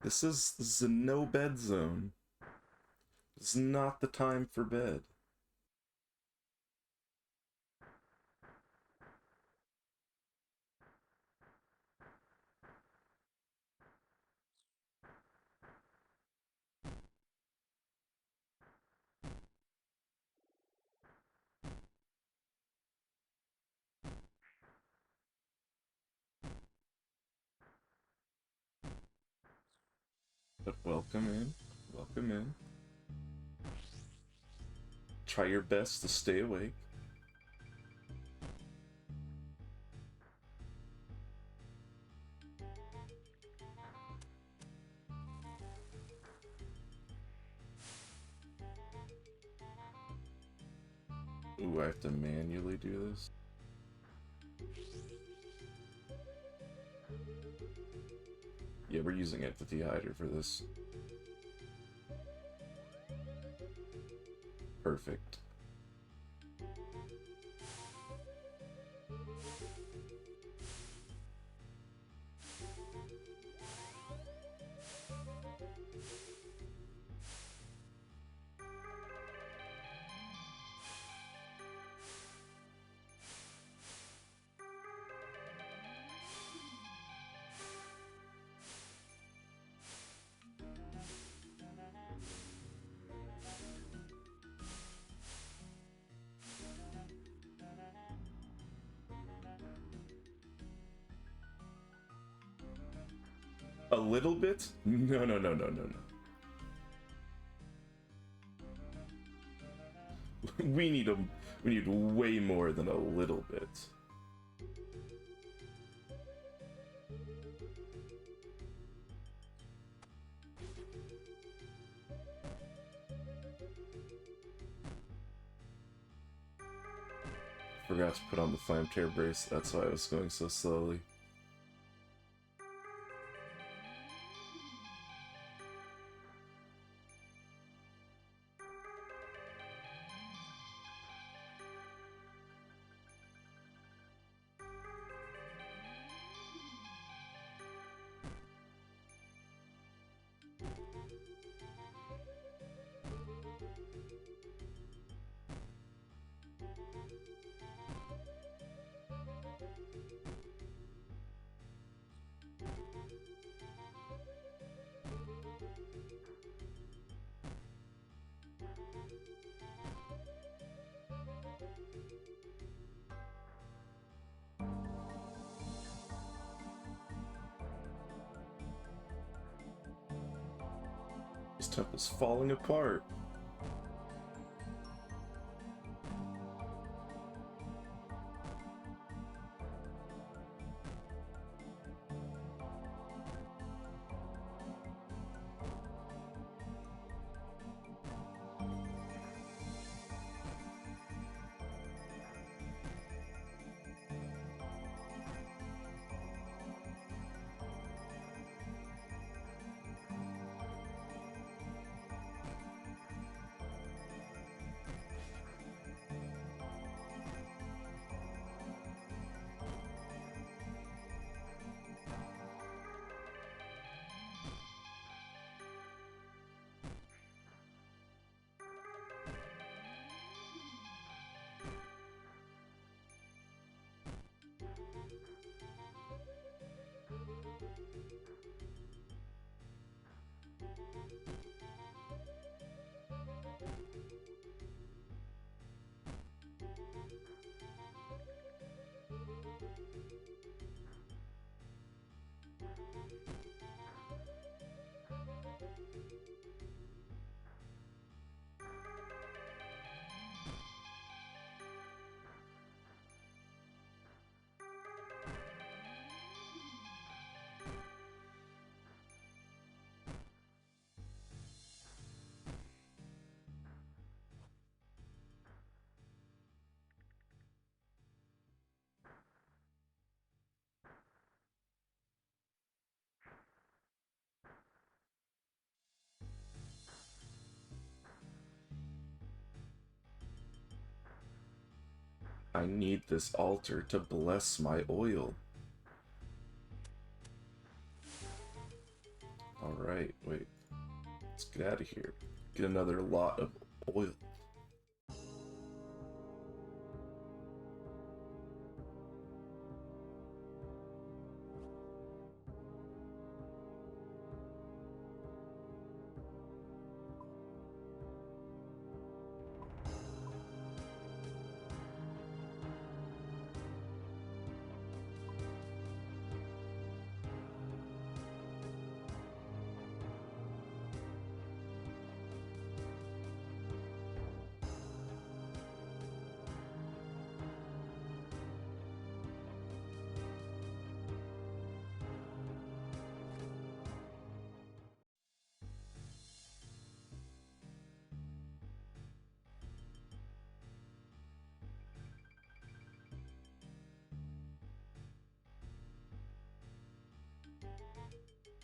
This is a no bed zone. It's not the time for bed. But welcome in. Welcome in. Try your best to stay awake. Ooh, I have to manually do this. Yeah, we're using Entity Hider for this. Perfect. A little bit? No, no, no, no, no, no. We need way more than a little bit. Forgot to put on the Flame Tear Brace, that's why I was going so slowly. This temple's falling apart. I need this altar to bless my oil. Alright, wait. Let's get out of here. Get another lot of oil.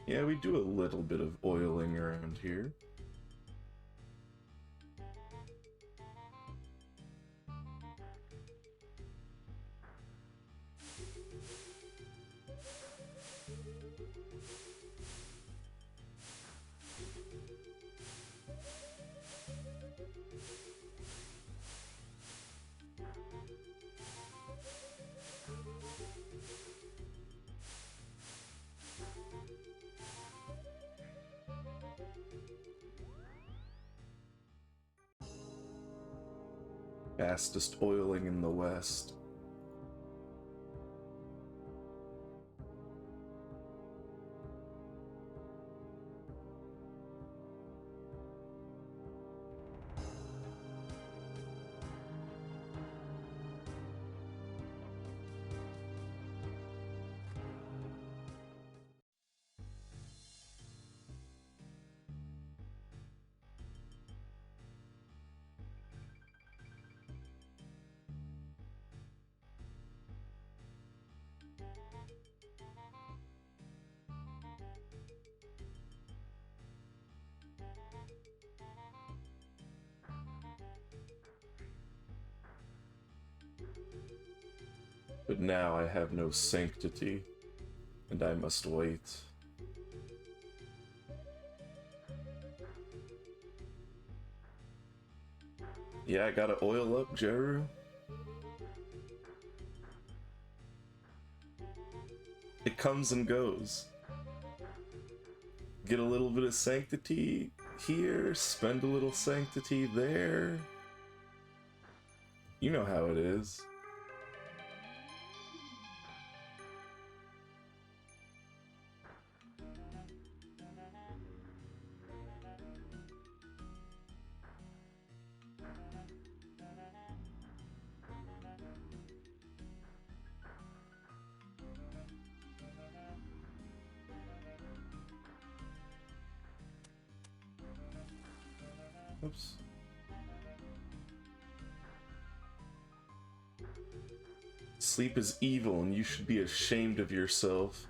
Yeah, we do a little bit of oiling around here. Fastest oiling in the West. But now I have no sanctity, and I must wait. Yeah, I gotta oil up, Jeru. It comes and goes. Get a little bit of sanctity here, spend a little sanctity there. You know how it is. Oops. Sleep is evil and you should be ashamed of yourself.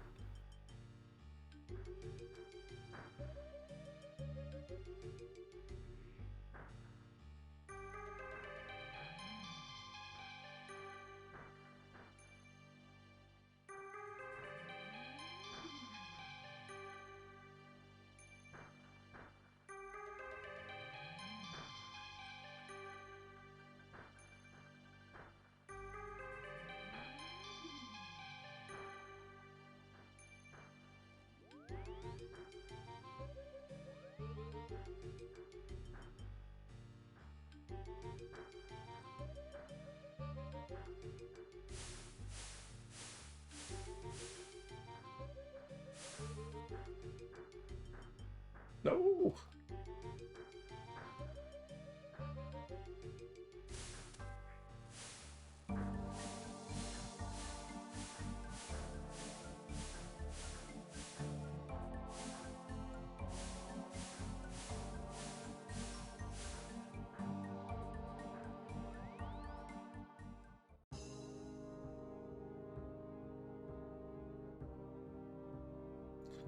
No!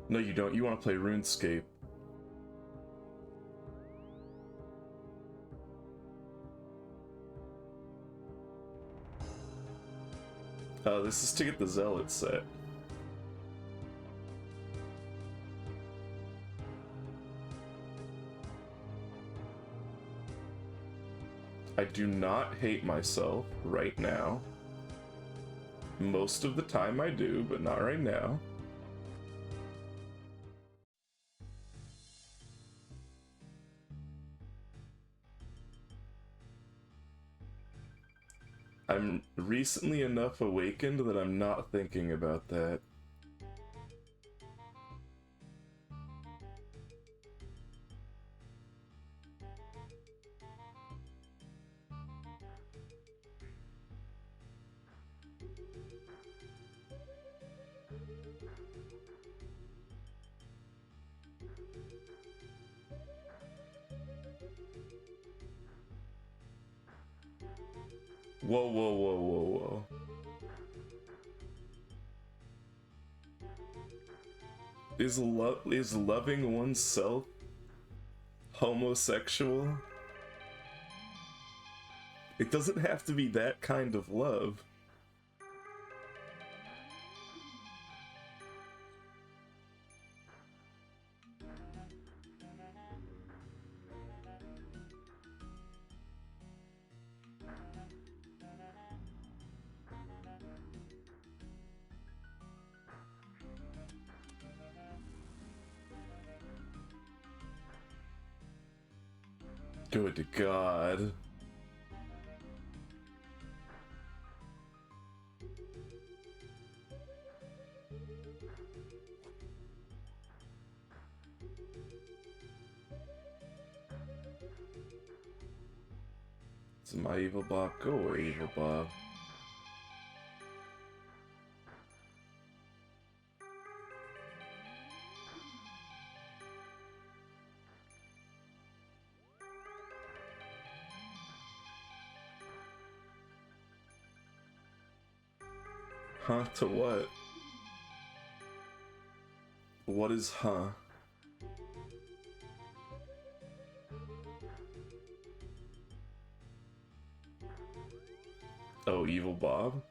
No, you don't. You want to play RuneScape. This is to get the Zealot set. I do not hate myself right now. Most of the time I do, but not right now. I'm recently enough awakened that I'm not thinking about that. Whoa, whoa, whoa, whoa, whoa. Is loving oneself homosexual? It doesn't have to be that kind of love. Good God. It's my evil Bob. Go away, evil Bob. Huh? To what? What is huh? Oh, evil Bob?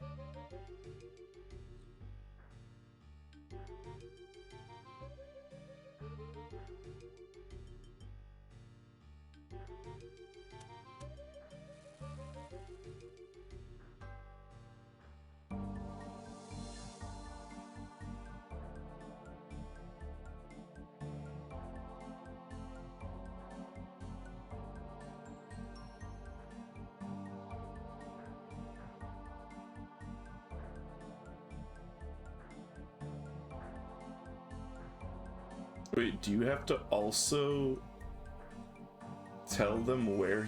Wait, do you have to also tell them where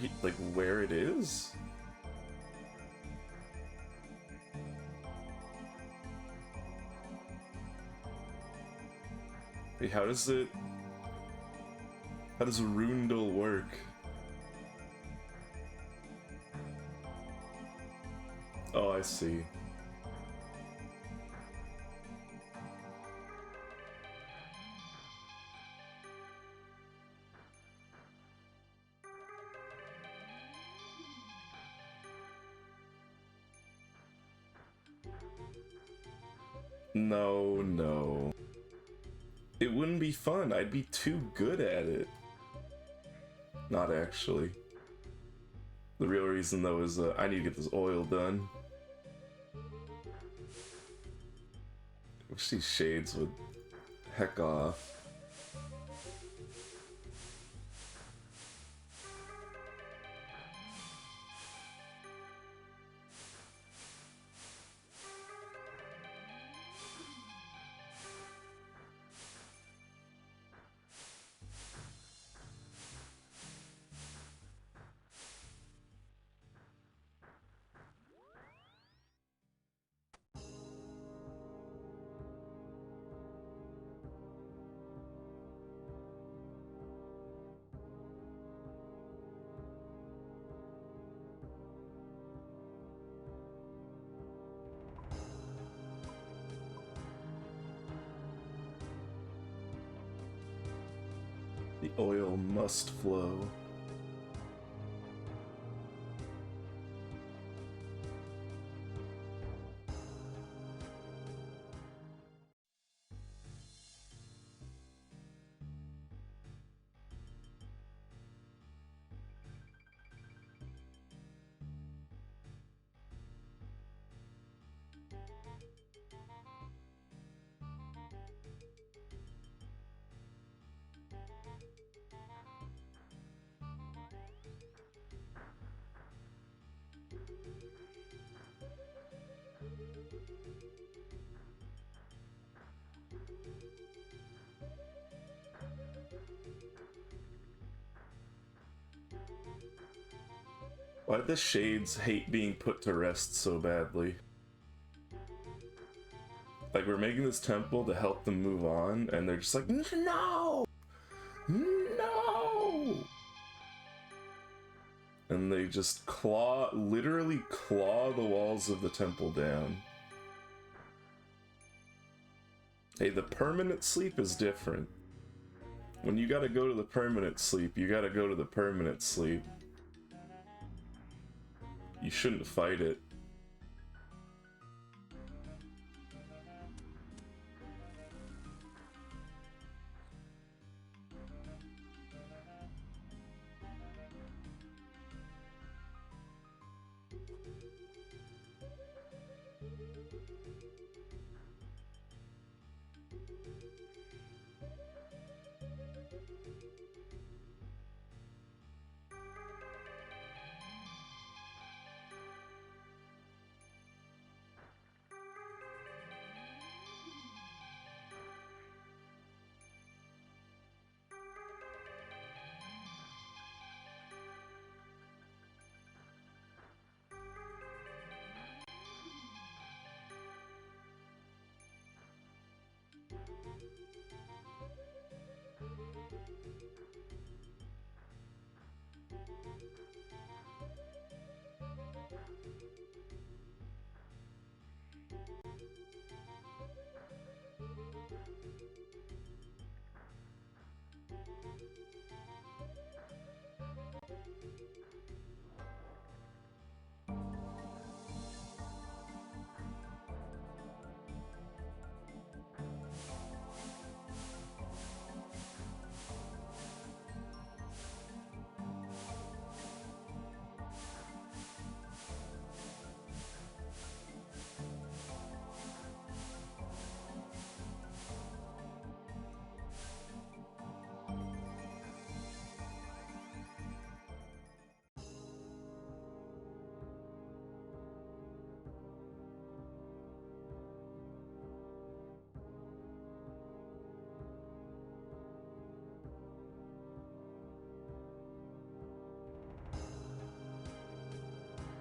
where it is? Wait, how does Rundle work? Oh, I see. No, no. It wouldn't be fun. I'd be too good at it. Not actually. The real reason, though, is I need to get this oil done. Wish these shades would heck off. The oil must flow. Why do the shades hate being put to rest so badly? Like, we're making this temple to help them move on, and they're just like, no! No! And they just literally claw the walls of the temple down. Hey, the permanent sleep is different. When you gotta go to the permanent sleep, you gotta go to the permanent sleep. You shouldn't fight it.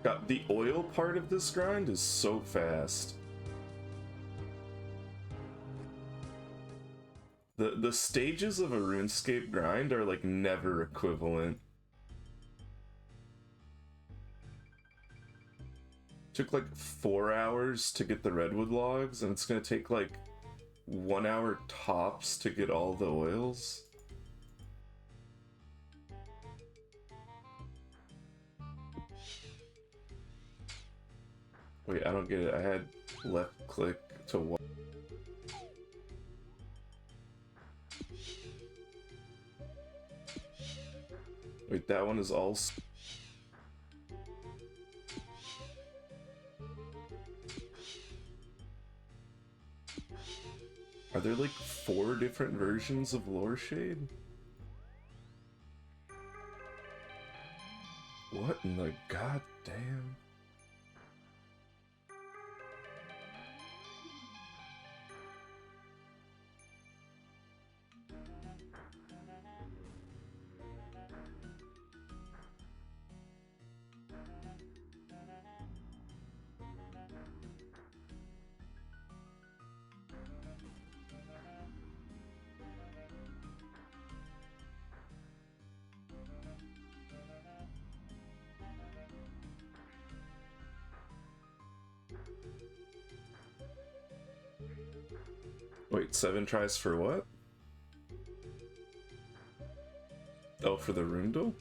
God, the oil part of this grind is so fast. The stages of a RuneScape grind are like never equivalent. Took like 4 hours to get the redwood logs, and it's gonna take like 1 hour tops to get all the oils. Wait, I don't get it. I had left click to what? Wait, that one is all... Are there like 4 different versions of Lore Shade? What in the goddamn... Wait, 7 tries for what? Oh, for the Rundle?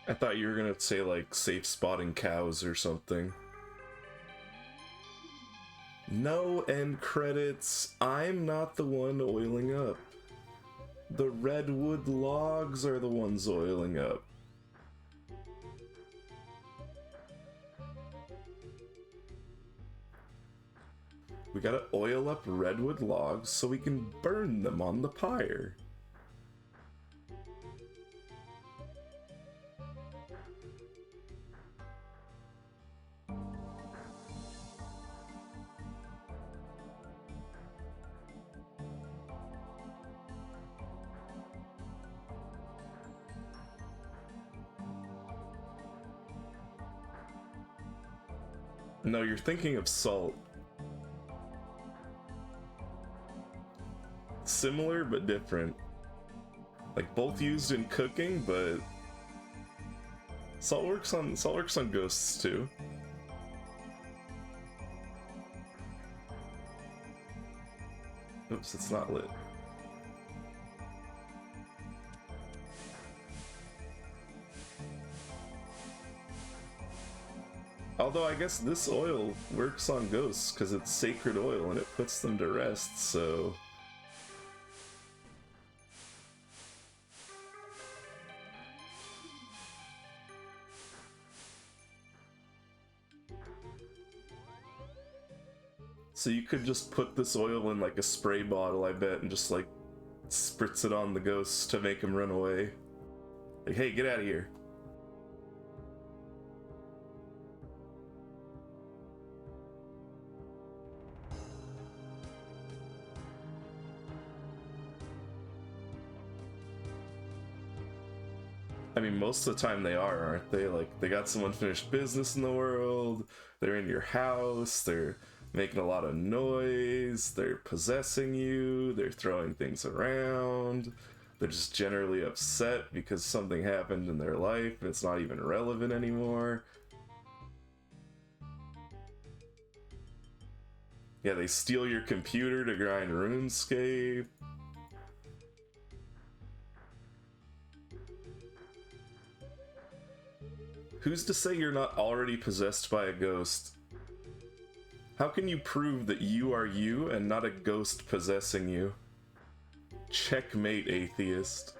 I thought you were gonna say like safe spotting cows or something. No end credits. I'm not the one oiling up. The redwood logs are the ones oiling up. . We gotta oil up redwood logs so we can burn them on the pyre. No, you're thinking of salt. Similar but different. Like both used in cooking, but salt works on ghosts too. Oops, it's not lit. Although I guess this oil works on ghosts because it's sacred oil and it puts them to rest, so... So you could just put this oil in like a spray bottle, I bet, and just like spritz it on the ghosts to make them run away. Like, hey, get out of here. I mean, most of the time they are, aren't they? Like, they got some unfinished business in the world, they're in your house, they're making a lot of noise, they're possessing you, they're throwing things around, they're just generally upset because something happened in their life and it's not even relevant anymore. Yeah, they steal your computer to grind RuneScape. Who's to say you're not already possessed by a ghost? How can you prove that you are you and not a ghost possessing you? Checkmate, atheist.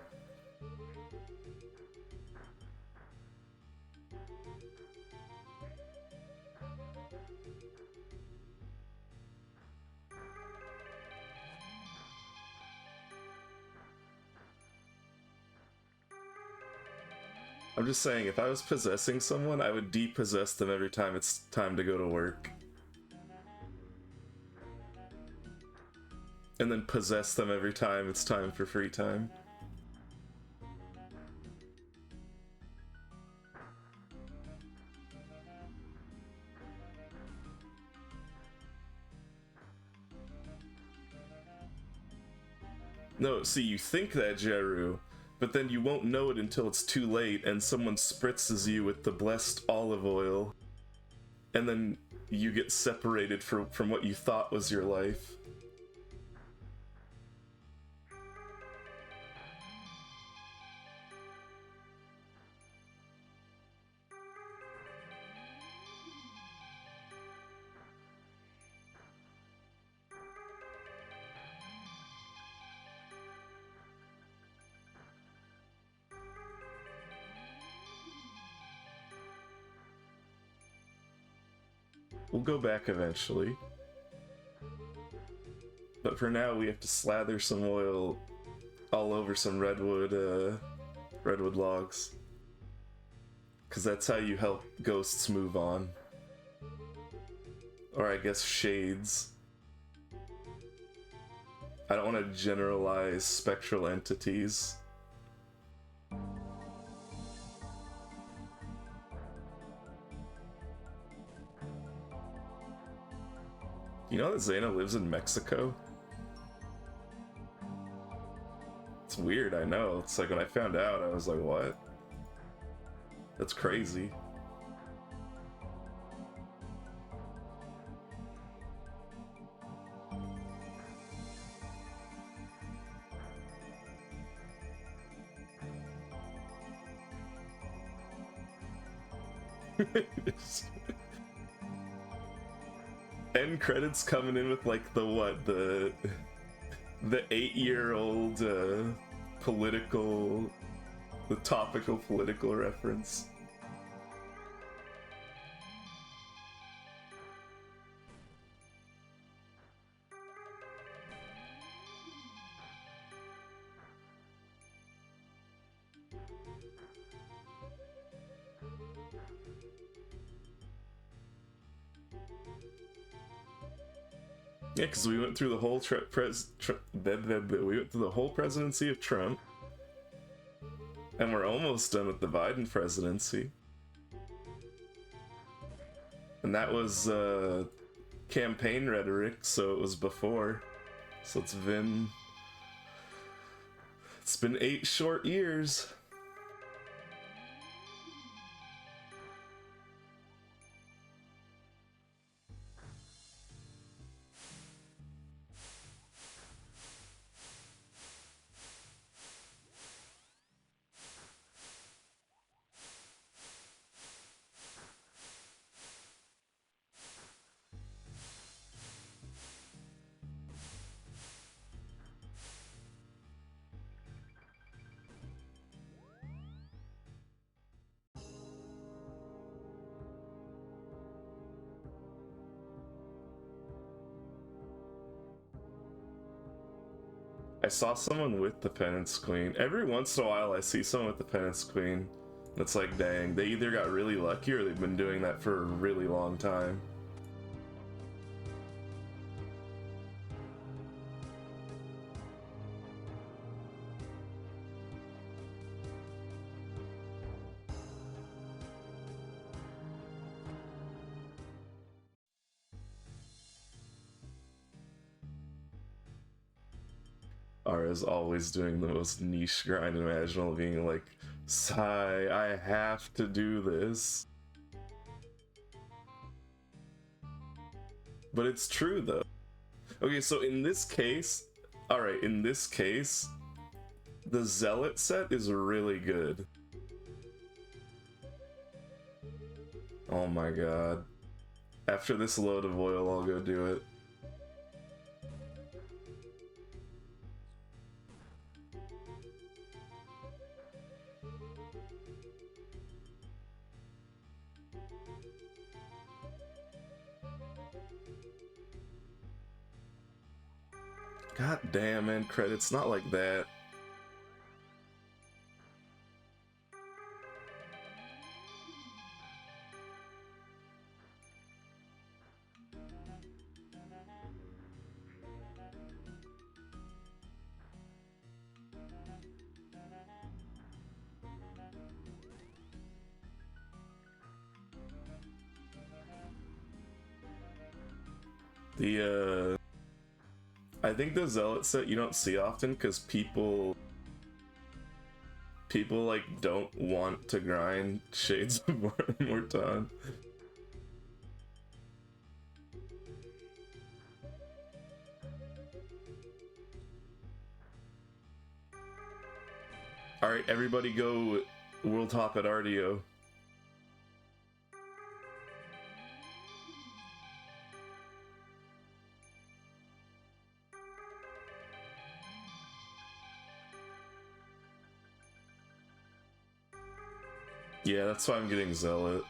I'm just saying, if I was possessing someone, I would depossess them every time it's time to go to work. And then possess them every time it's time for free time. No, see, you think that, Jeru, but then you won't know it until it's too late and someone spritzes you with the blessed olive oil, and then you get separated from what you thought was your life. We'll go back eventually. But for now, we have to slather some oil all over some redwood logs. Because that's how you help ghosts move on. Or I guess shades. I don't want to generalize spectral entities. You know that Zaina lives in Mexico? It's weird, I know. It's like when I found out, I was like, what? That's crazy. End credits coming in with like the 8-year-old the topical political reference. Yeah, because we went through the whole we went through the whole presidency of Trump, and we're almost done with the Biden presidency. And that was campaign rhetoric, so it was before. So it's been 8 short years. I saw someone with the Penance Queen. Every once in a while I see someone with the Penance Queen. It's like, dang, they either got really lucky or they've been doing that for a really long time. Ara's always doing the most niche grind imaginable, being like, sigh, I have to do this. But it's true though. Okay, so in this case, alright, in this case, the Zealot set is really good. Oh my god. After this load of oil, I'll go do it. God damn, man, credits not like that. I think the Zealot set you don't see often because people like don't want to grind Shades of Morton. Alright, everybody go world top at RDO. Yeah, that's why I'm getting Zealot.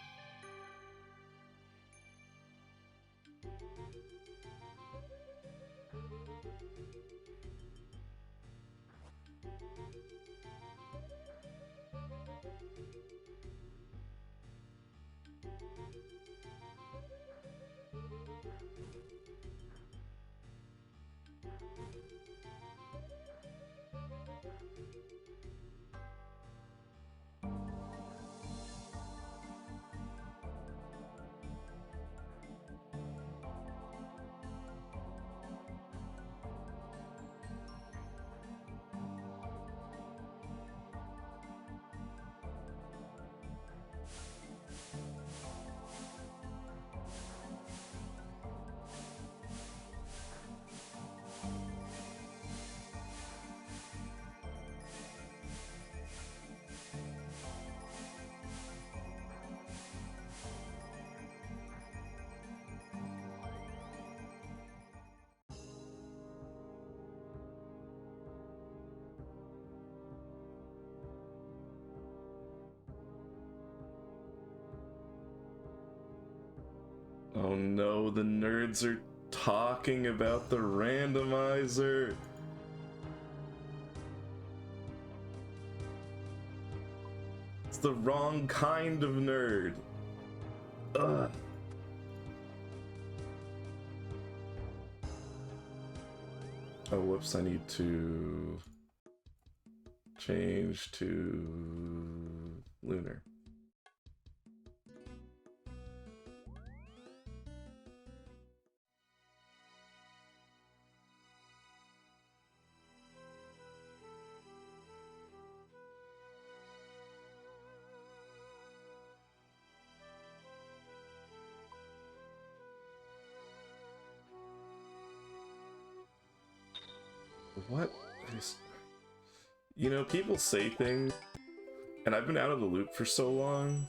Oh no, the nerds are talking about the randomizer. the wrong kind of nerd. Ugh. Oh, whoops, I need to change to lunar. What is... You know, people say things, and I've been out of the loop for so long,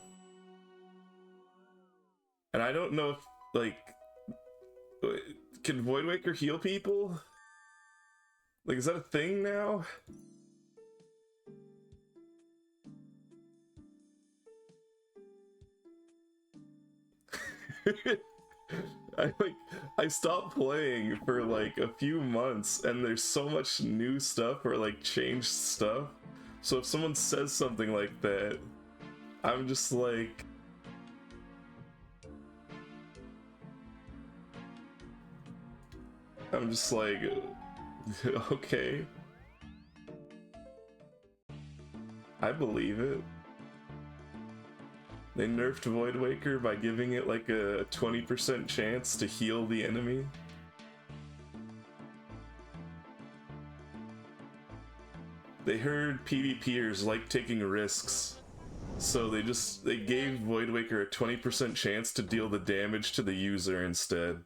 and I don't know if, like, can Void Waker heal people? Like, is that a thing now? I stopped playing for like a few months, and there's so much new stuff or like changed stuff. So if someone says something like that, I'm just like, okay, I believe it. They nerfed Void Waker by giving it like a 20% chance to heal the enemy. They heard PvPers like taking risks, so they gave Void Waker a 20% chance to deal the damage to the user instead.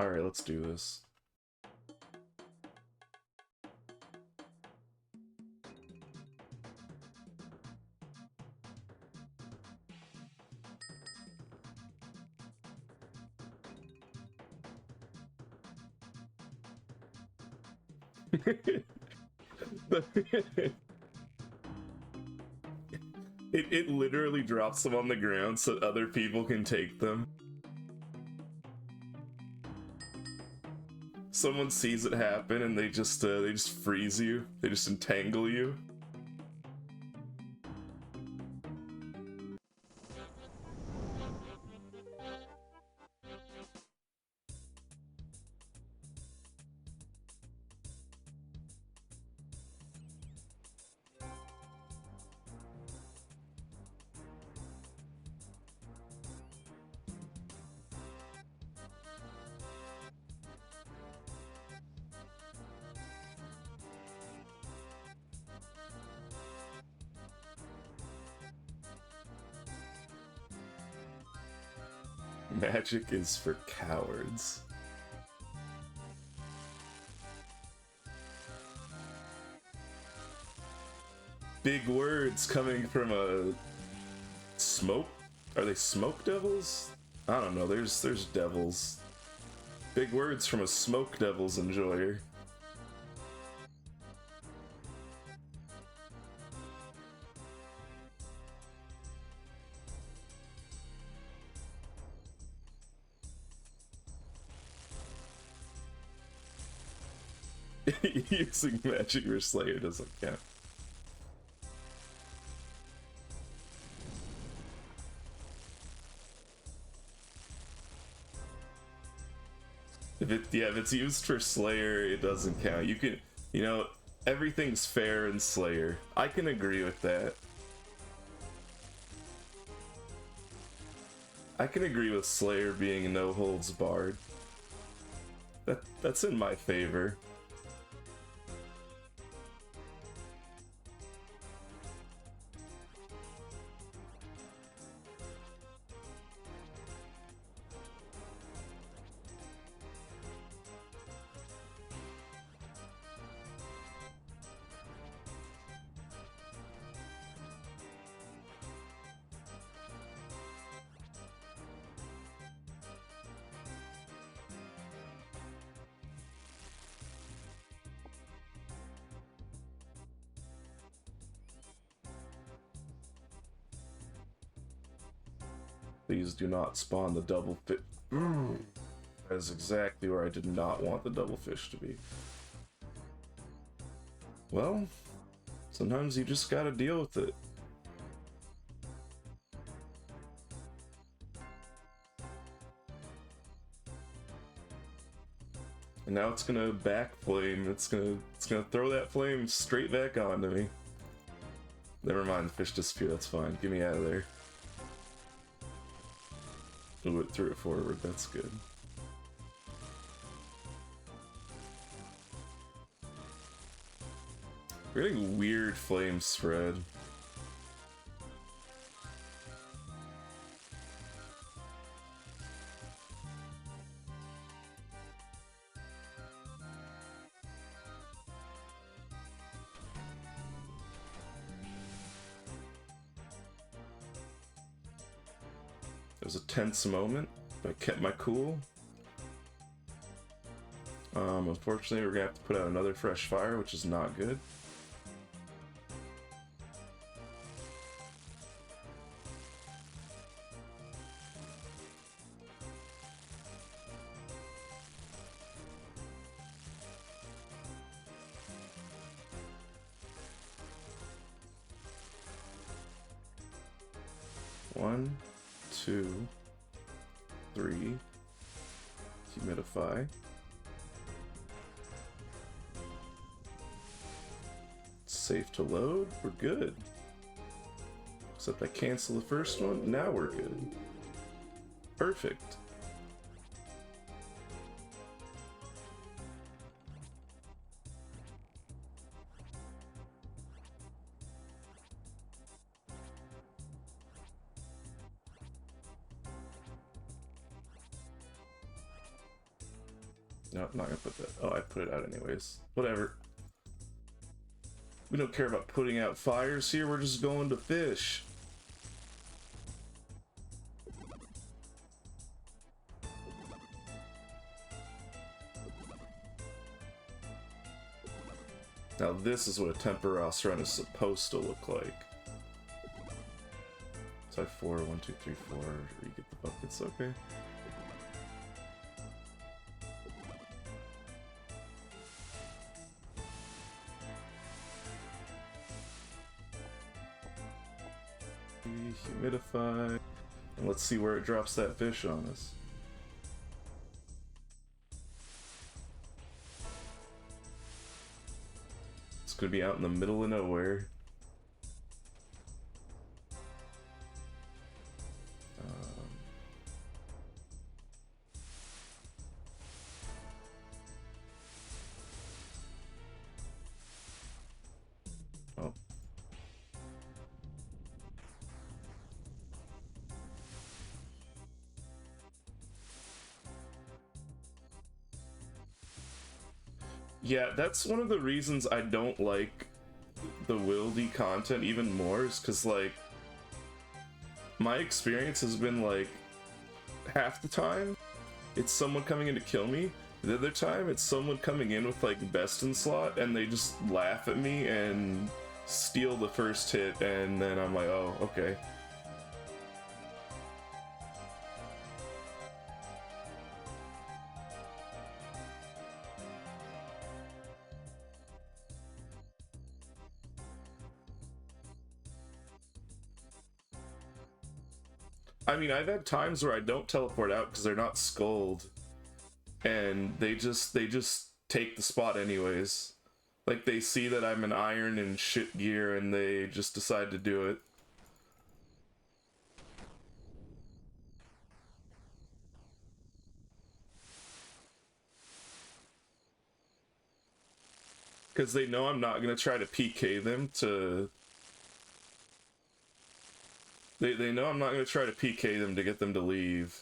Alright, let's do this. It literally drops them on the ground so other people can take them. Someone sees it happen and they just freeze you. They just entangle you. Magic is for cowards. Big words coming from a smoke? Are they smoke devils? I don't know, there's devils. Big words from a smoke devils enjoyer. Using magic or slayer doesn't count. if it's used for Slayer, it doesn't count. You can, you know, everything's fair in Slayer. I can agree with that. I can agree with Slayer being no holds barred. That's in my favor. Please do not spawn the double fish. That is exactly where I did not want the double fish to be. Well, sometimes you just gotta deal with it. And now it's gonna back flame. It's gonna throw that flame straight back onto me. Never mind, the fish disappeared. That's fine. Get me out of there. Oh, it threw it forward. That's good. We're getting weird flame spread. It was a tense moment, but I kept my cool. Unfortunately, we're gonna have to put out another fresh fire, which is not good. One, two, three. Humidify. Safe to load. We're good. Except I cancel the first one. Now we're good. Perfect. No, I'm not gonna put that. Oh, I put it out anyways. Whatever. We don't care about putting out fires here, we're just going to fish. Now this is what a Temperos run is supposed to look like. So 4, 1, 2, 3, 4, you get the buckets, okay. Humidify, and let's see where it drops that fish on us. It's gonna be out in the middle of nowhere. Oh. Yeah, that's one of the reasons I don't like the wildy content even more, is because, like, my experience has been, like, half the time it's someone coming in to kill me, the other time it's someone coming in with, like, best in slot, and they just laugh at me and steal the first hit, and then I'm like, oh, okay. I mean, I've had times where I don't teleport out because they're not skulled. and they just take the spot anyways. Like, they see that I'm an iron and shit gear, and they just decide to do it. Because they know I'm not going to try to PK them to... They know I'm not going to try to PK them to get them to leave.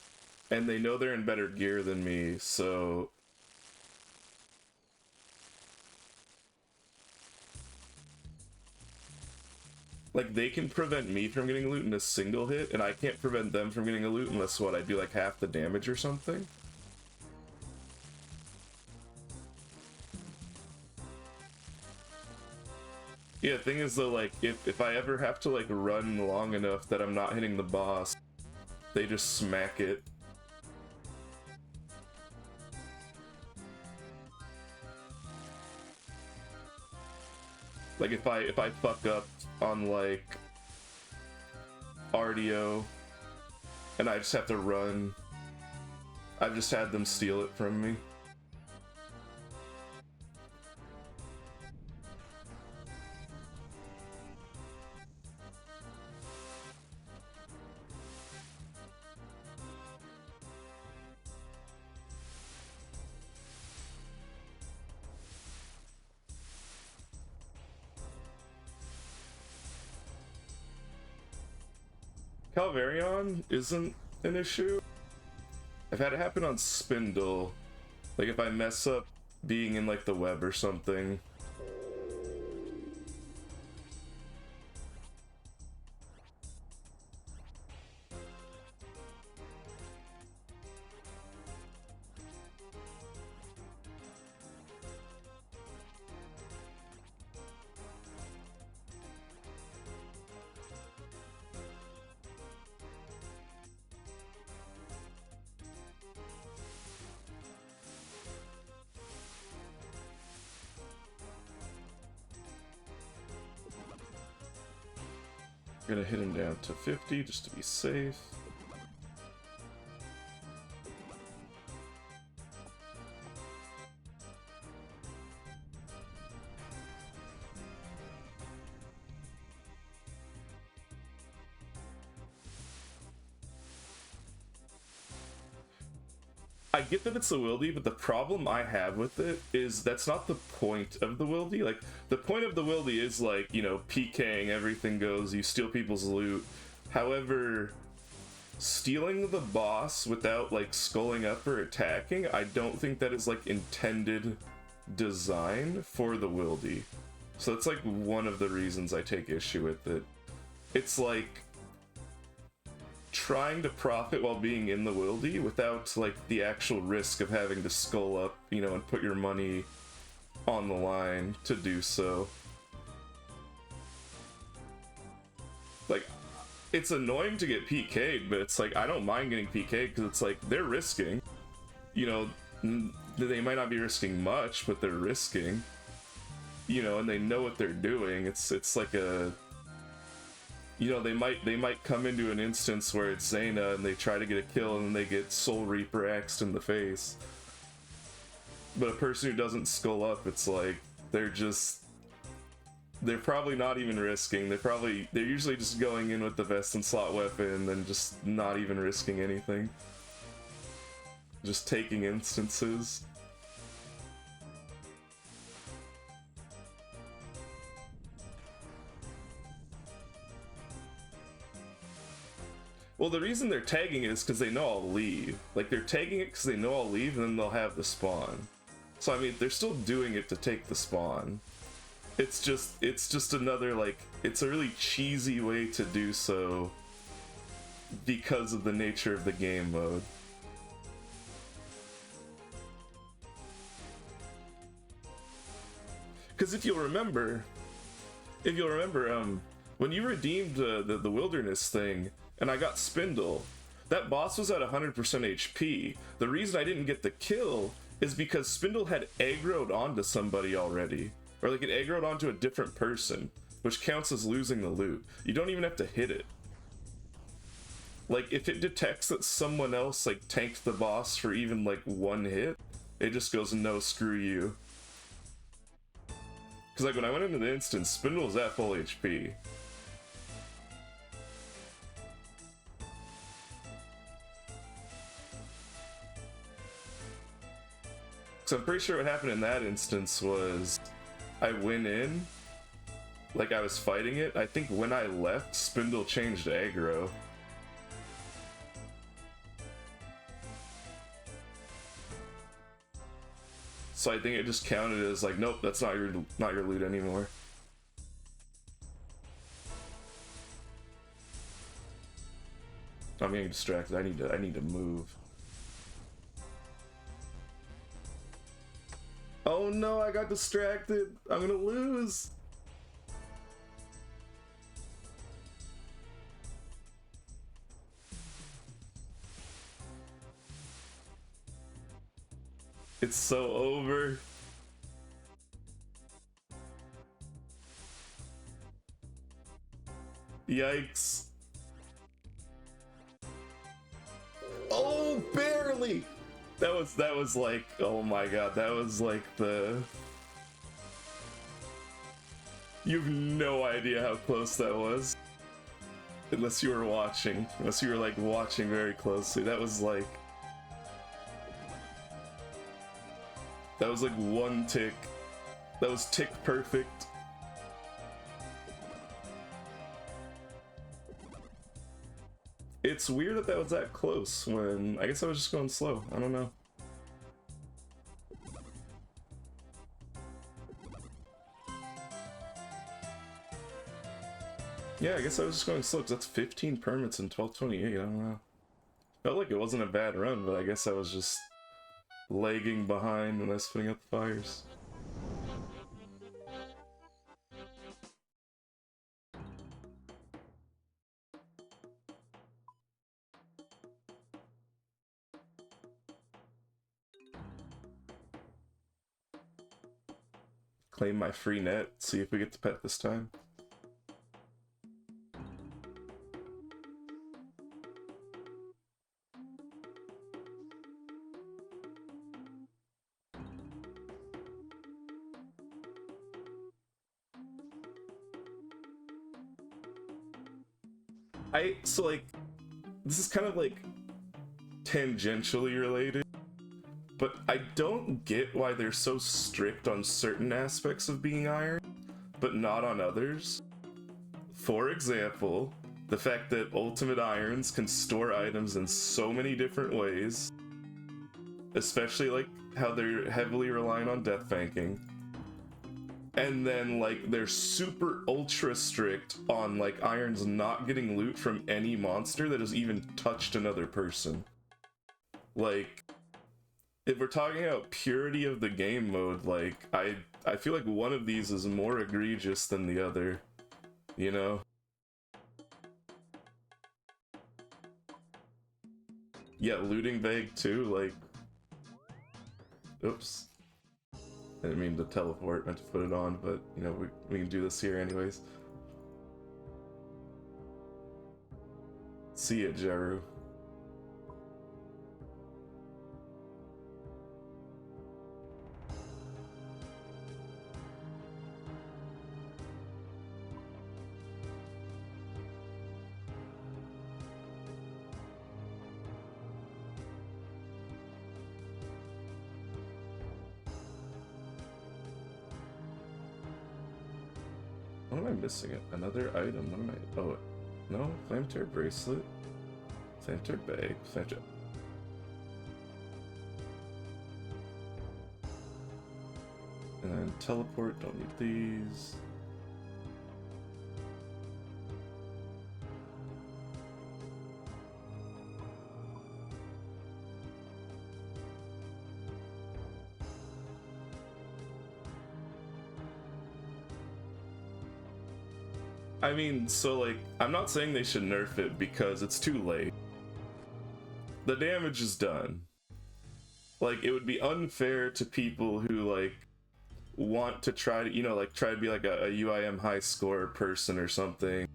And they know they're in better gear than me, so... Like, they can prevent me from getting loot in a single hit, and I can't prevent them from getting a loot unless, what, I do like half the damage or something? Yeah, the thing is though, like, if I ever have to, like, run long enough that I'm not hitting the boss, they just smack it. Like, if I fuck up on, like, RDO, and I just have to run, I've just had them steal it from me. Calvarion isn't an issue. I've had it happen on Spindle. Like, if I mess up being in, like, the web or something. Gonna hit him down to 50 just to be safe. I get that it's a wildy, but the problem I have with it is that's not the point of the wildy. Like, the point of the wildy is, like, you know, PKing, everything goes, you steal people's loot. However, stealing the boss without, like, sculling up or attacking, I don't think that is, like, intended design for the wildy. So that's, like, one of the reasons I take issue with it. It's, like, trying to profit while being in the wildy without, like, the actual risk of having to skull up, you know, and put your money on the line to do so. Like, it's annoying to get PK'd, but it's like, I don't mind getting PK'd because it's like, they're risking. You know, they might not be risking much, but they're risking. You know, and they know what they're doing. It's like a... You know, they might come into an instance where it's Zayna and they try to get a kill and then they get Soul Reaper axed in the face. But a person who doesn't skull up, it's like, they're probably not even risking. They're usually just going in with the vest and slot weapon and then just not even risking anything. Just taking instances. Well, the reason they're tagging it is because they know I'll leave. Like, they're tagging it because they know I'll leave and then they'll have the spawn. So, I mean, they're still doing it to take the spawn. It's just another, like, it's a really cheesy way to do so because of the nature of the game mode. Because if you'll remember, when you redeemed the wilderness thing, and I got Spindle, that boss was at 100% HP. The reason I didn't get the kill is because Spindle had aggroed onto somebody already. Or like it aggroed onto a different person, which counts as losing the loot. You don't even have to hit it. Like, if it detects that someone else, like, tanked the boss for even, like, one hit, it just goes, no, screw you. Because like when I went into the instance, Spindle was at full HP. So I'm pretty sure what happened in that instance was I went in, like I was fighting it. I think when I left, Spindle changed to aggro. So I think it just counted as like, nope, that's not your loot anymore. I'm getting distracted. I need to move. Oh no, I got distracted. I'm gonna lose. It's so over. Yikes. Oh, barely. That was like, oh my god, that was like the... You have no idea how close that was. Unless you were watching. Unless you were like watching very closely. That was like... That was like one tick. That was tick perfect. It's weird that that was that close when... I guess I was just going slow. I don't know. Yeah, I guess I was just going slow because that's 15 permits in 1228. I don't know. Felt like it wasn't a bad run, but I guess I was just lagging behind when I was putting out the fires. Claim my free net, see if we get the pet this time. So like, this is kind of like tangentially related, but I don't get why they're so strict on certain aspects of being iron, but not on others. For example, the fact that ultimate irons can store items in so many different ways, especially like how they're heavily relying on death banking. And then like they're super ultra strict on like irons not getting loot from any monster that has even touched another person. Like, if we're talking about purity of the game mode, like I feel like one of these is more egregious than the other, you know? Yeah, looting vague too, like... Oops. I didn't mean to teleport, meant to put it on, but, you know, we can do this here anyways. See ya, Jeru. What am I missing? Another item? What am I... Oh, no? Flame Tear Bracelet? Flame Tear Bag? Flame Tear... And then Teleport, don't need these. I mean, so like, I'm not saying they should nerf it because it's too late. The damage is done. Like, it would be unfair to people who, like, want to try to, you know, like, try to be like a UIM high score person or something.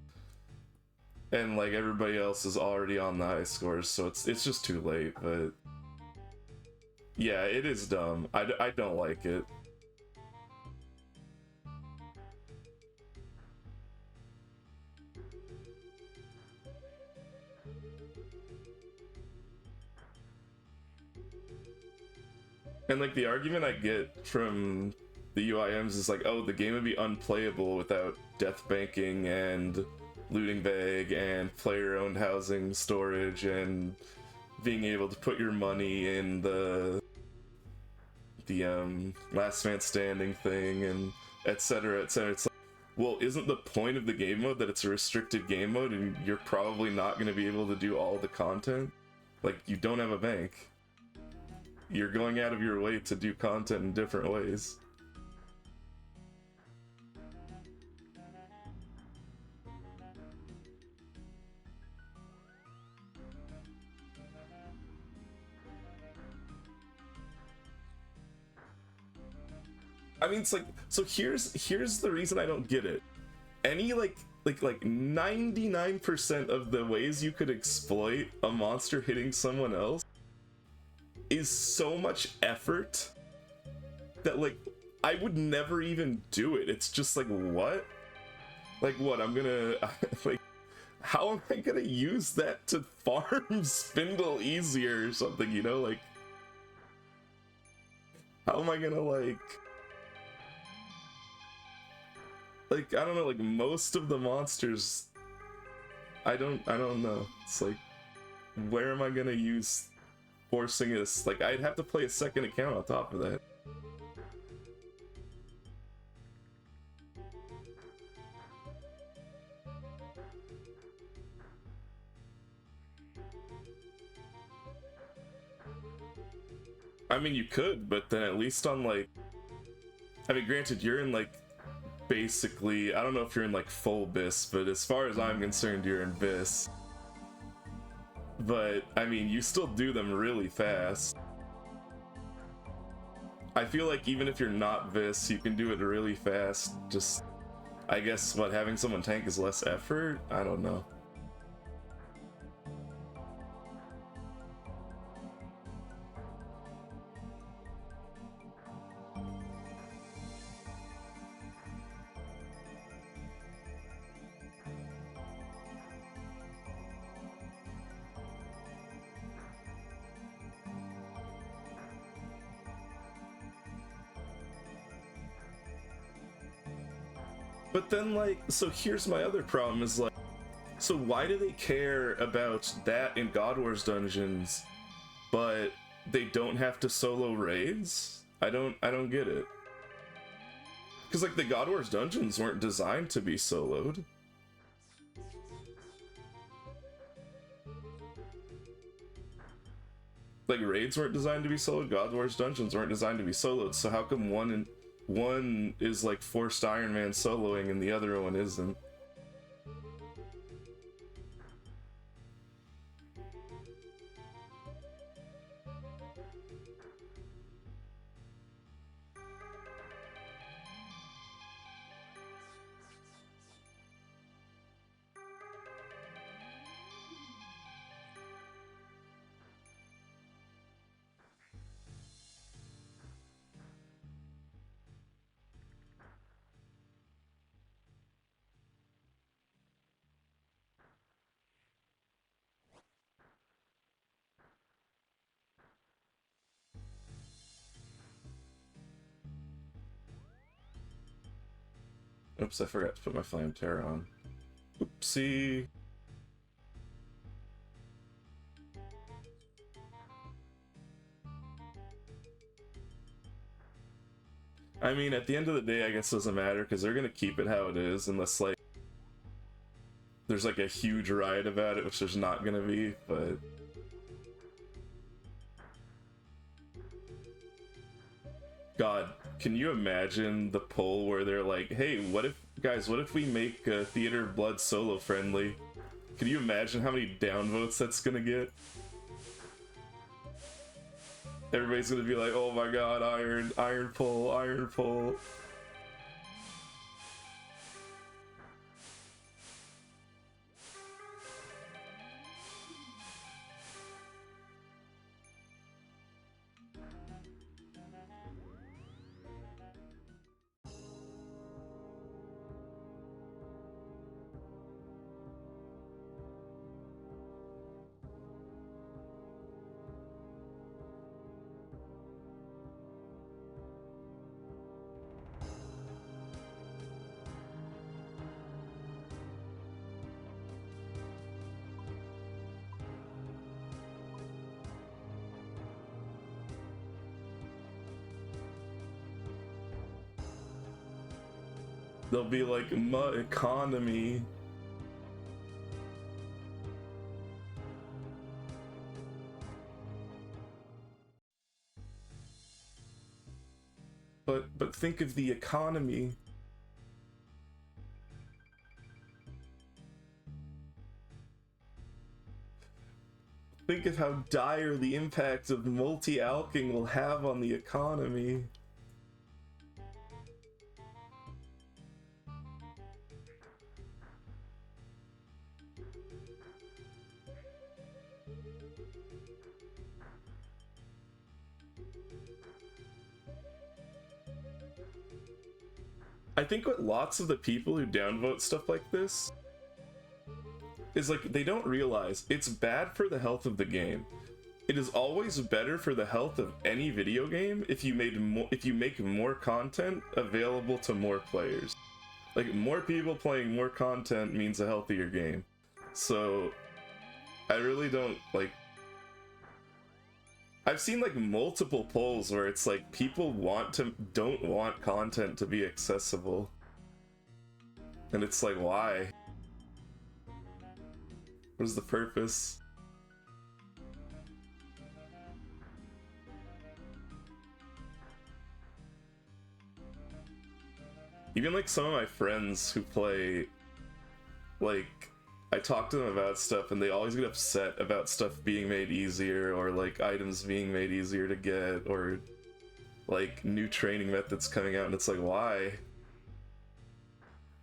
And, like, everybody else is already on the high scores, so it's just too late, but... Yeah, it is dumb. I don't like it. And like the argument I get from the UIMs is like, oh, the game would be unplayable without death banking and looting bag and player-owned housing storage and being able to put your money in the last man standing thing and etc etc. It's like, well, isn't the point of the game mode that it's a restricted game mode and you're probably not going to be able to do all the content? Like, you don't have a bank. You're going out of your way to do content in different ways. I mean, it's like, so here's the reason I don't get it. Any like 99% of the ways you could exploit a monster hitting someone else is so much effort that like I would never even do it. It's just like, what? Like, what? I'm gonna like, how am I gonna use that to farm Spindle easier or something, you know? Like, how am I gonna like I don't know, like most of the monsters I don't know. It's like, where am I gonna use forcing this? Like, I'd have to play a second account on top of that. I mean, you could, but then at least on like, I mean, granted, you're in like basically, I don't know if you're in like full BIS, but as far as I'm concerned, you're in BIS. But I mean, you still do them really fast. I feel like even if you're not BIS, you can do it really fast. Just, I guess, what, having someone tank is less effort? I don't know. But then, like, so here's my other problem is like, so why do they care about that in God Wars dungeons, but they don't have to solo raids? I don't get it. Because like the God Wars dungeons weren't designed to be soloed. Like raids weren't designed to be soloed. God Wars dungeons weren't designed to be soloed. So how come one is like forced Iron Man soloing and the other one isn't? Oops, I forgot to put my Flame Terror on. Oopsie. I mean, at the end of the day, I guess it doesn't matter, because they're gonna keep it how it is, unless, like, there's, like, a huge riot about it, which there's not gonna be, but... God, can you imagine the poll where they're like, hey, what if we make Theater of Blood solo friendly? Can you imagine how many downvotes that's gonna get? Everybody's gonna be like, oh my god, iron pull, iron pull. They'll be like, economy. But think of the economy. Think of how dire the impact of multi-alking will have on the economy. I think what lots of the people who downvote stuff like this is like, they don't realize it's bad for the health of the game. It is always better for the health of any video game if you make more content available to more players. Like, more people playing more content means a healthier game. So I really don't like, I've seen like multiple polls where it's like people don't want content to be accessible. And it's like, why? What is the purpose? Even like some of my friends who play, like, I talk to them about stuff and they always get upset about stuff being made easier, or like items being made easier to get, or like new training methods coming out, and it's like, why?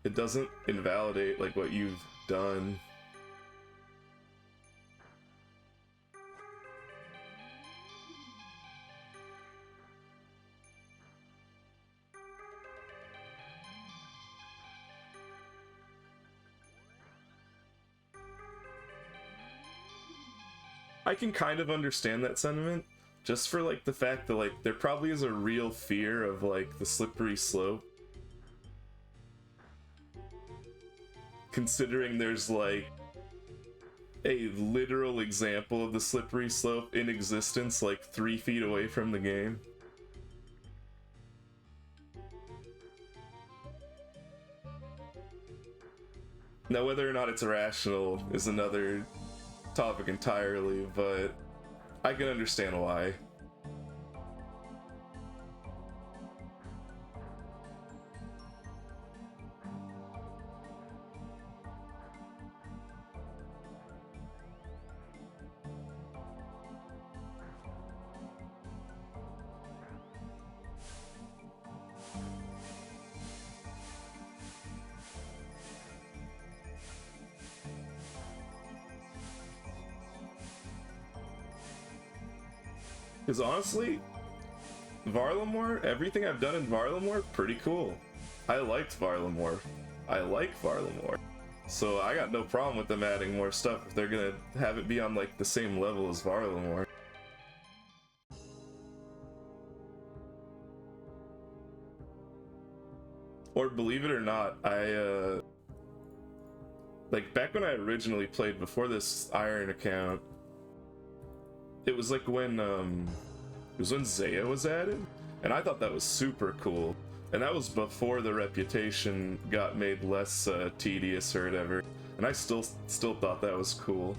It doesn't invalidate like what you've done. I can kind of understand that sentiment, just for like the fact that like there probably is a real fear of like the slippery slope. Considering there's like a literal example of the slippery slope in existence like 3 feet away from the game. Now whether or not it's rational is another topic entirely, but I can understand why. Because honestly, Varlamore, everything I've done in Varlamore, pretty cool. I liked Varlamore. I like Varlamore. So I got no problem with them adding more stuff if they're gonna have it be on like the same level as Varlamore. Or believe it or not, like back when I originally played before this Iron account, it was like when Zaya was added, and I thought that was super cool. And that was before the reputation got made less tedious or whatever. And I still thought that was cool.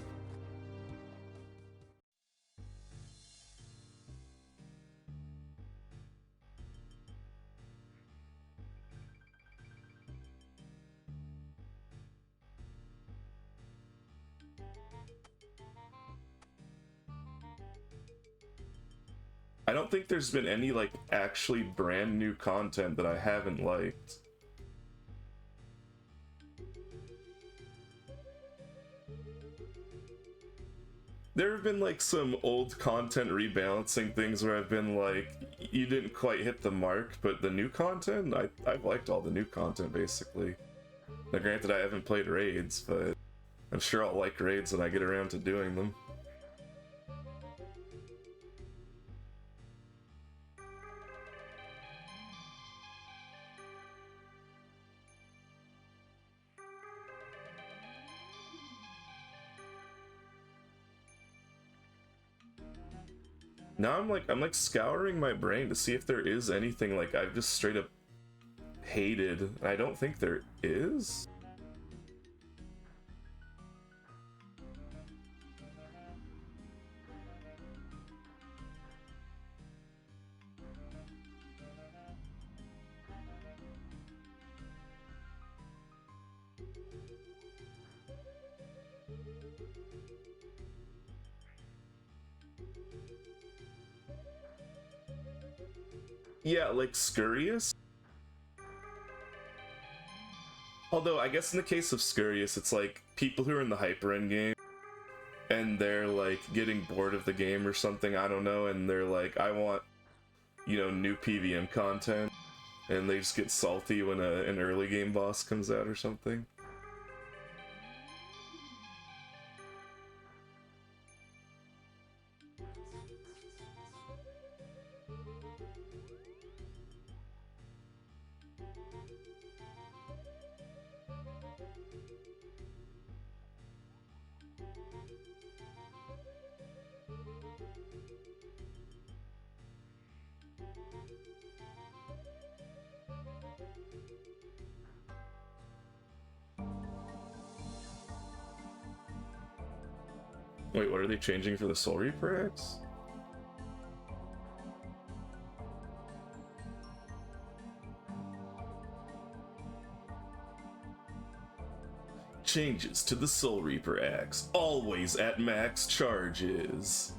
I don't think there's been any like actually brand new content that I haven't liked. There have been like some old content rebalancing things where I've been like, you didn't quite hit the mark, but the new content, I've liked all the new content basically. Now granted I haven't played raids, but I'm sure I'll like raids when I get around to doing them. Now I'm like scouring my brain to see if there is anything like I've just straight up hated. I don't think there is. Yeah, like Scurious. Although, I guess in the case of Scurious, it's like people who are in the hyper end game and they're like getting bored of the game or something, I don't know, and they're like, I want, you know, new PVM content, and they just get salty when an early game boss comes out or something. Wait, what are they changing for the Soul Reaper X? Changes to the Soul Reaper Axe, always at max charges.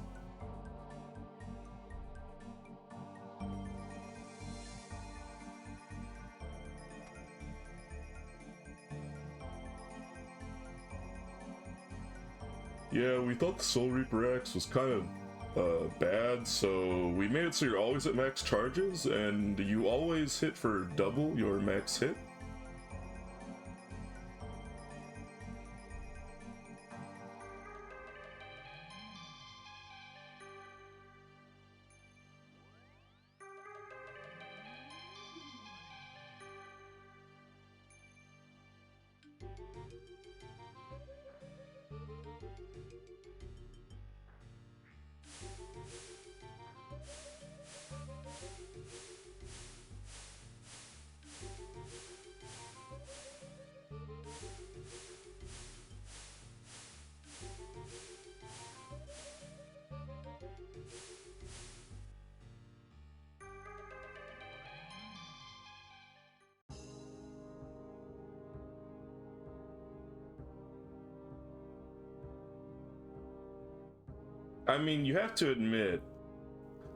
Yeah, we thought the Soul Reaper Axe was kind of bad, so we made it so you're always at max charges, and you always hit for double your max hit. I mean, you have to admit,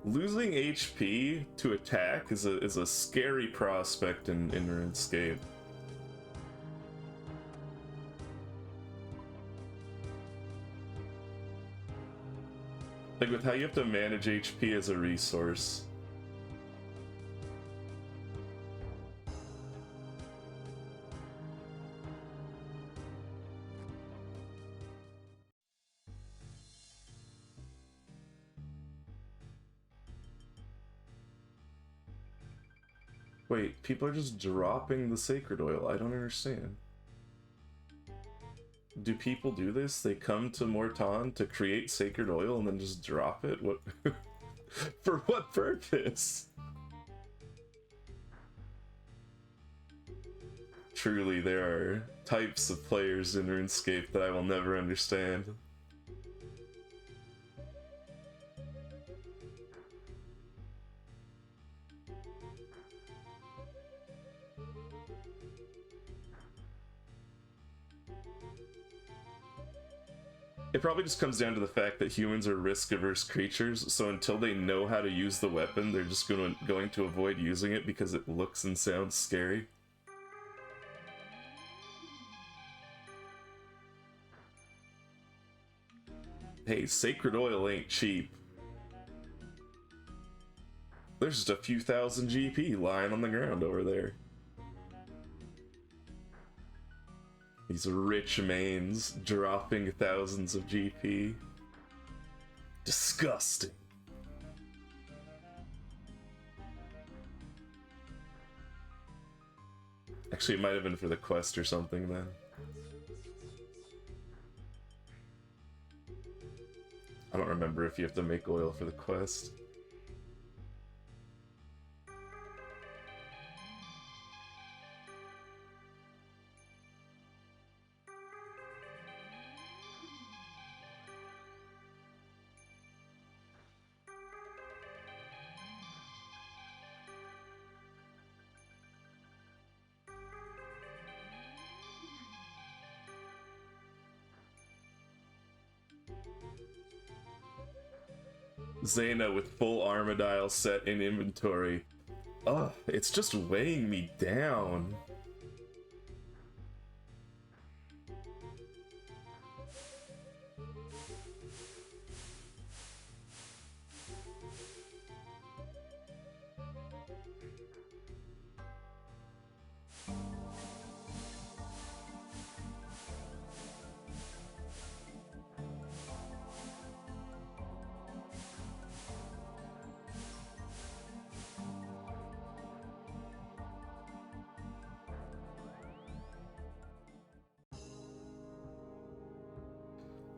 losing HP to attack is a scary prospect in RuneScape. Like, with how you have to manage HP as a resource. Wait, people are just dropping the Sacred Oil. I don't understand. Do people do this? They come to Morton to create Sacred Oil and then just drop it? What? For what purpose? Truly, there are types of players in RuneScape that I will never understand. It probably just comes down to the fact that humans are risk-averse creatures, so until they know how to use the weapon, they're just going to avoid using it because it looks and sounds scary. Hey, Sacred Oil ain't cheap. There's just a few thousand GP lying on the ground over there. These rich mains dropping thousands of GP. Disgusting. Actually, it might have been for the quest or something then. I don't remember if you have to make oil for the quest. Zaina with full Armadile set in inventory. Ugh, it's just weighing me down.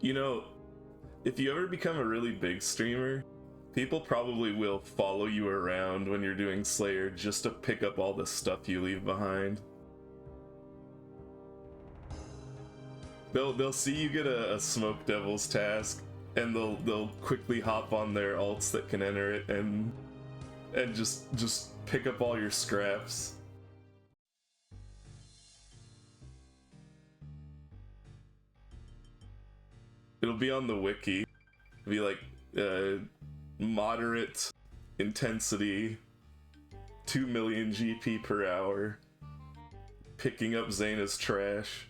You know, if you ever become a really big streamer, people probably will follow you around when you're doing Slayer just to pick up all the stuff you leave behind. They'll see you get a Smoke Devil's task, and they'll quickly hop on their alts that can enter it and just pick up all your scraps. It'll be on the wiki. It'll be like moderate intensity, 2 million GP per hour, picking up Zaina's trash.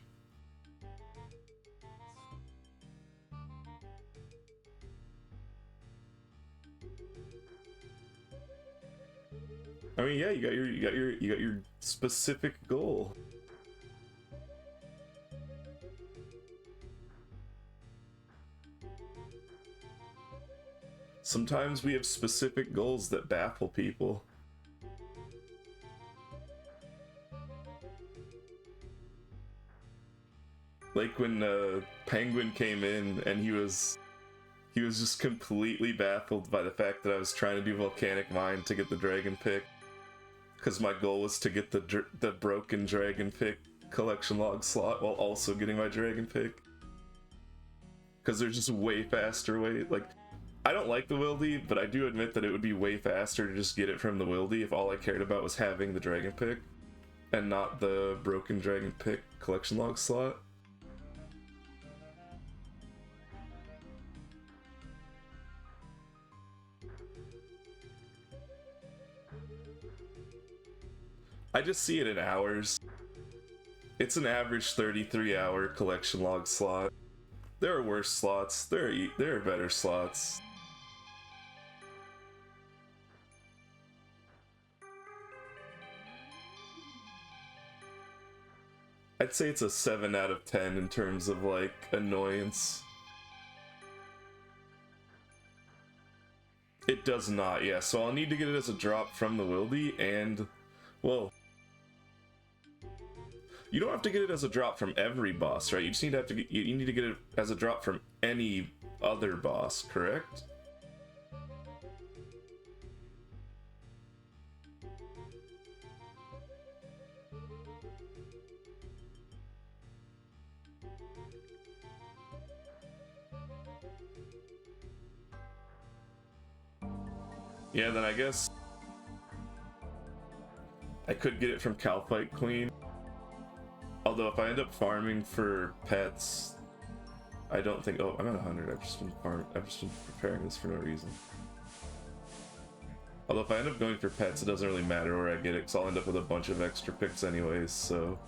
I mean, yeah, you got your specific goal. Sometimes we have specific goals that baffle people. Like when Penguin came in and he was just completely baffled by the fact that I was trying to do Volcanic Mine to get the Dragon Pick, because my goal was to get the broken Dragon Pick collection log slot while also getting my Dragon Pick. Because there's just way faster way. Like, I don't like the Wildy, but I do admit that it would be way faster to just get it from the Wildy if all I cared about was having the Dragon Pick and not the broken Dragon Pick collection log slot. I just see it in hours. It's an average 33-hour collection log slot. There are worse slots. There are better slots. I'd say it's a 7 out of 10 in terms of, like, annoyance. It does not, yeah. So I'll need to get it as a drop from the Wildy, and, well, you don't have to get it as a drop from every boss, right? You just need you need to get it as a drop from any other boss, correct? Yeah, then I guess I could get it from Calphite Queen. Although if I end up farming for pets, I don't think. Oh, I'm at 100. I've just been preparing this for no reason. Although if I end up going for pets, it doesn't really matter where I get it, because I'll end up with a bunch of extra picks anyways. So.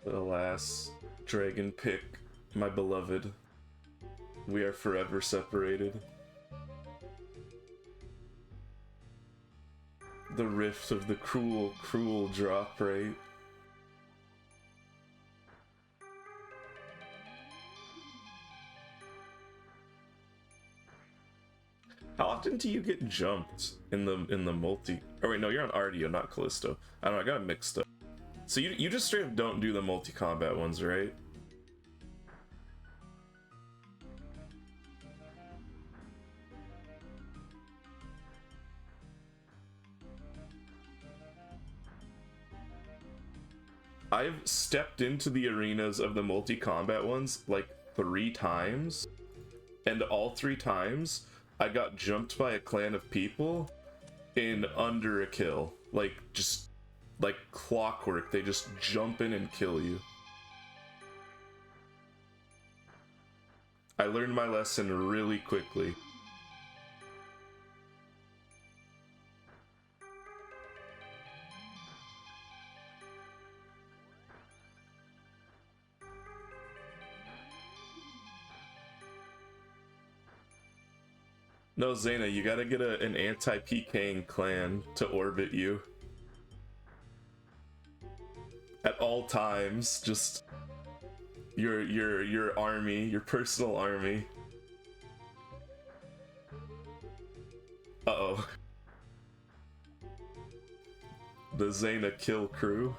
Alas, Dragon Pick, my beloved, we are forever separated. The rift of the cruel, cruel drop rate. How often do you get jumped in the multi? Oh wait, no, you're on Ardio, not Callisto. I don't know, I got it mixed up. So you just straight up don't do the multi-combat ones, right? I've stepped into the arenas of the multi-combat ones like 3 times, and all 3 times I got jumped by a clan of people in under a kill. Like, just like clockwork, they just jump in and kill you. I learned my lesson really quickly. No, Zaina, you gotta get an anti-PKing clan to orbit you. At all times, just your army, your personal army. Uh-oh. The Zaina kill crew.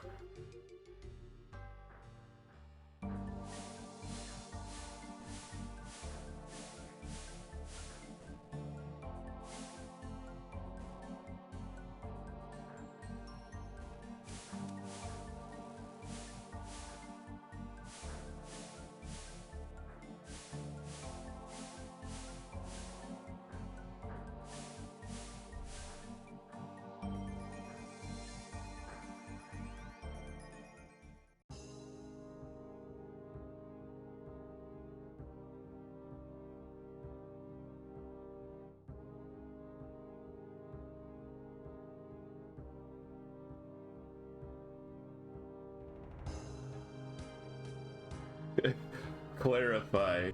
Clarify.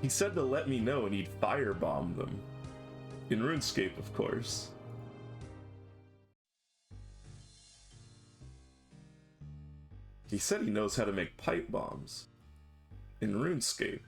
He said to let me know and he'd firebomb them. In RuneScape, of course. He said he knows how to make pipe bombs. In RuneScape.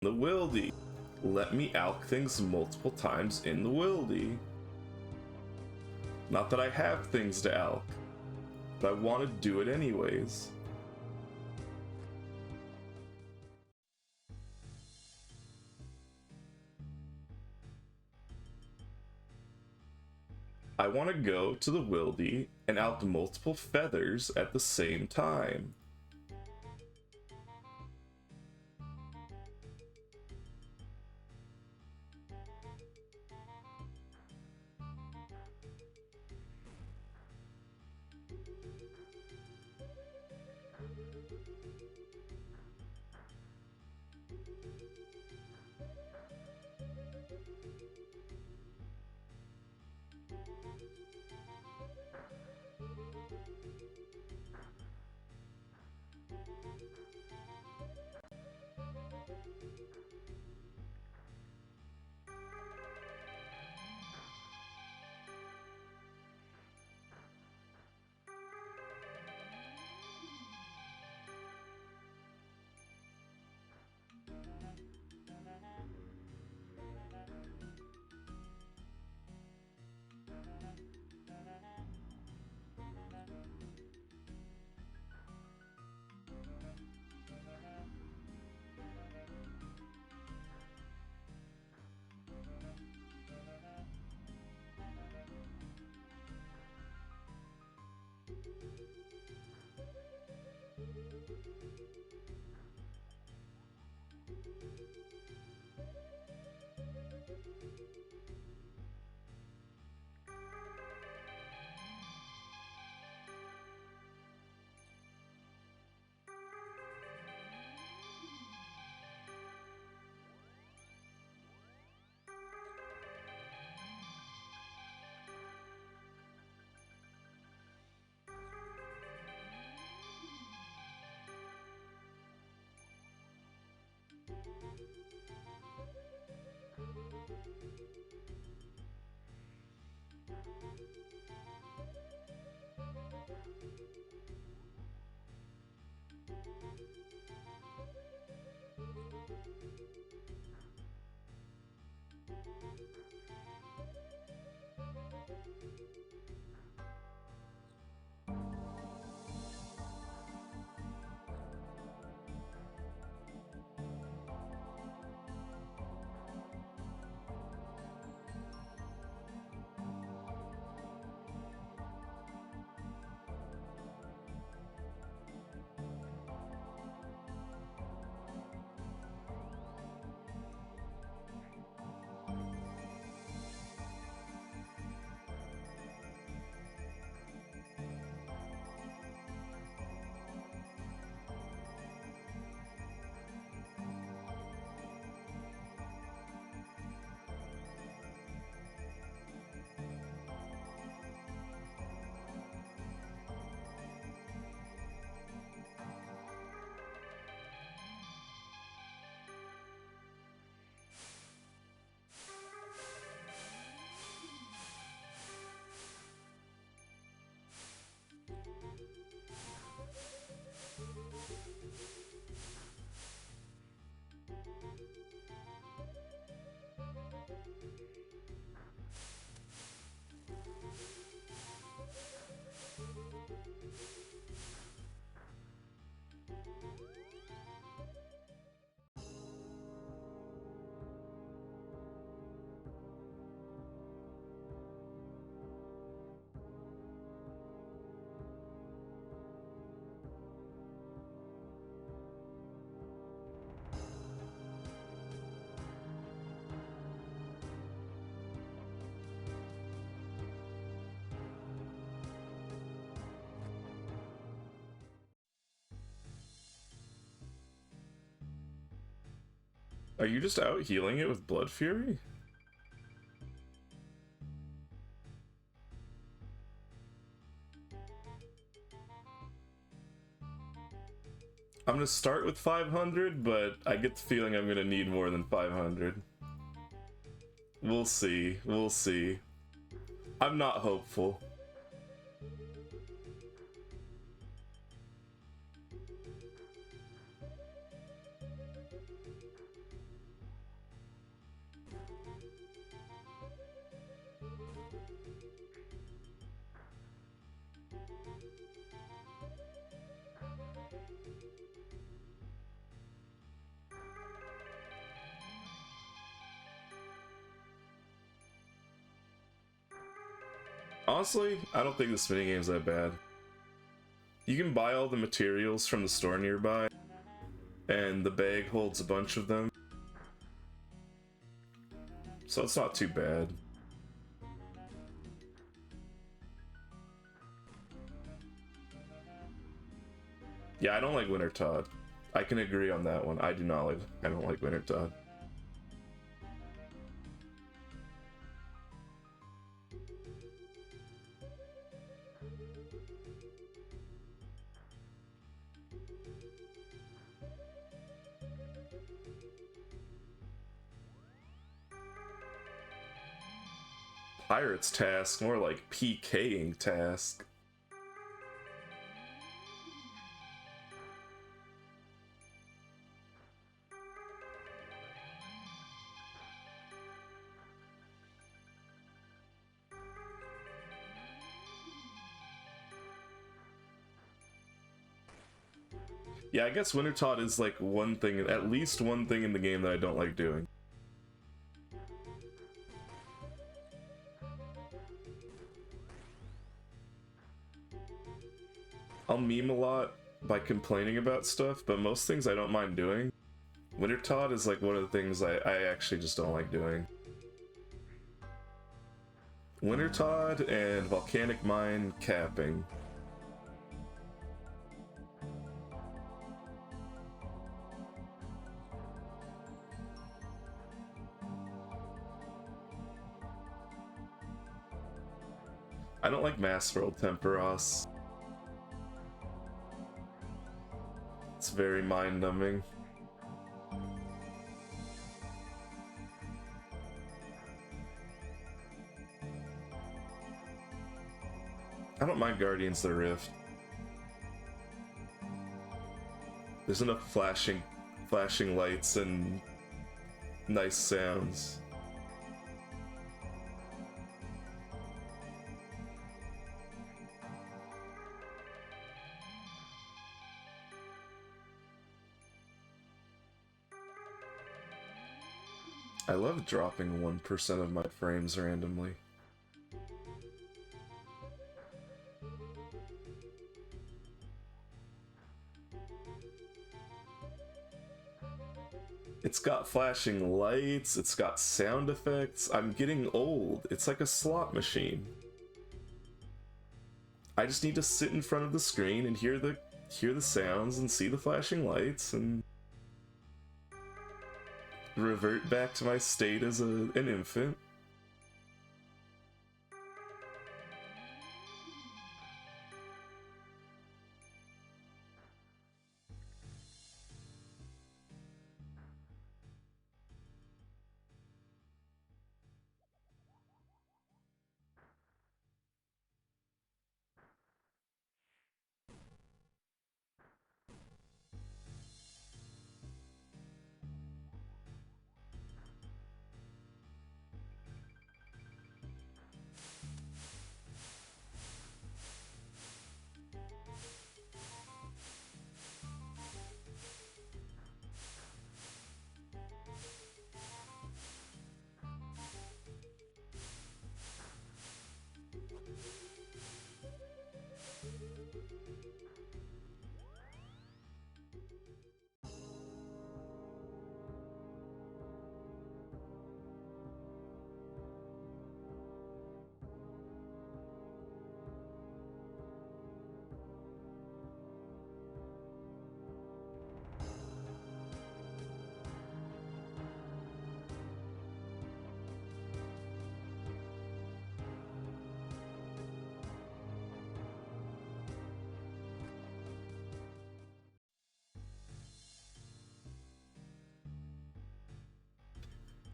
The wildy. Let me alch things multiple times in the wildy. Not that I have things to alch, but I want to do it anyways. I want to go to the wildy and alch multiple feathers at the same time. Are you just out healing it with Blood Fury? I'm gonna start with 500, but I get the feeling I'm gonna need more than 500. We'll see, we'll see. I'm not hopeful. Honestly, I don't think this minigame's that bad. You can buy all the materials from the store nearby, and the bag holds a bunch of them. So it's not too bad. Yeah, I don't like Winter Todd. I can agree on that one. I don't like Winter Todd. Pirate's task, more like PKing task. Yeah, I guess Winter Todd is like one thing, at least one thing in the game that I don't like doing. I'll meme a lot by complaining about stuff, but most things I don't mind doing. Winter Todd is like one of the things I actually just don't like doing. Winter Todd and Volcanic Mine capping. I don't like Mass World Temperos. It's very mind-numbing. I don't mind Guardians of the Rift. There's enough flashing lights and nice sounds. I love dropping 1% of my frames randomly. It's got flashing lights, it's got sound effects. I'm getting old. It's like a slot machine. I just need to sit in front of the screen and hear the sounds and see the flashing lights and revert back to my state as an infant.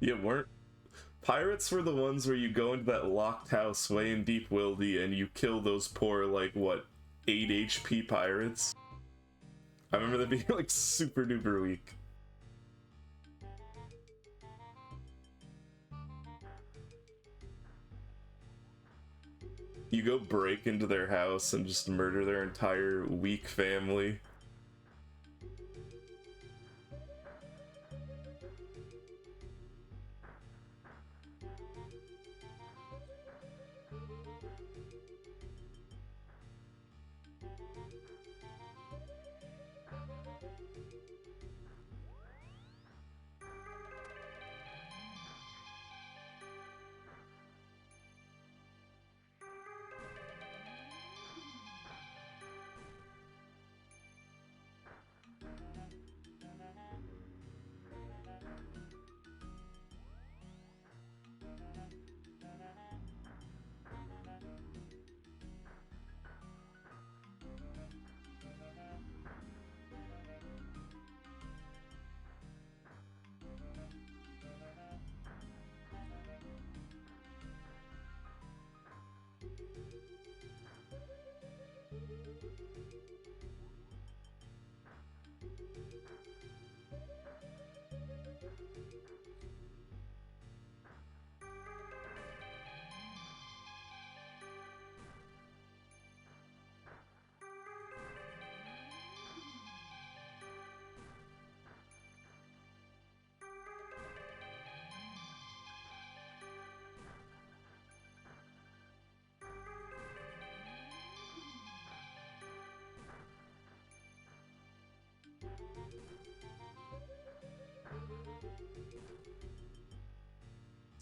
Yeah, weren't pirates were the ones where you go into that locked house way in Deep Wildy and you kill those poor, like, what, 8 HP pirates? I remember them being, like, super duper weak. You go break into their house and just murder their entire weak family.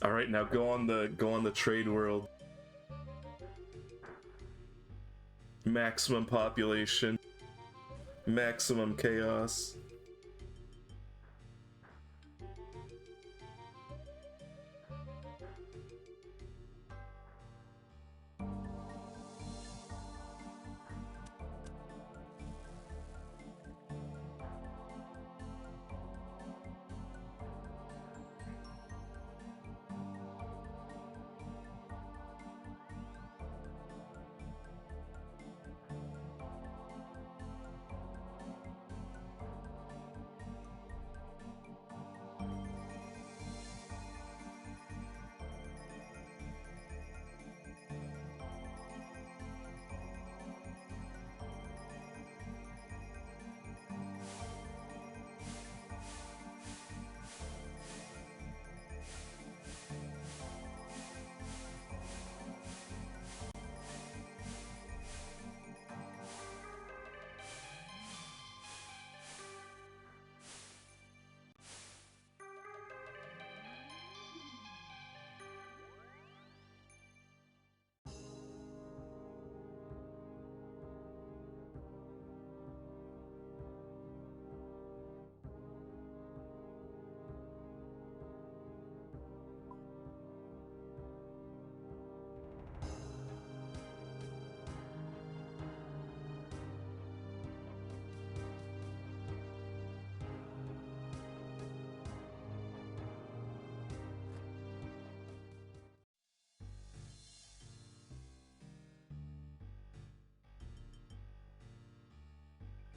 All right, now go on the trade world. Maximum population, maximum chaos.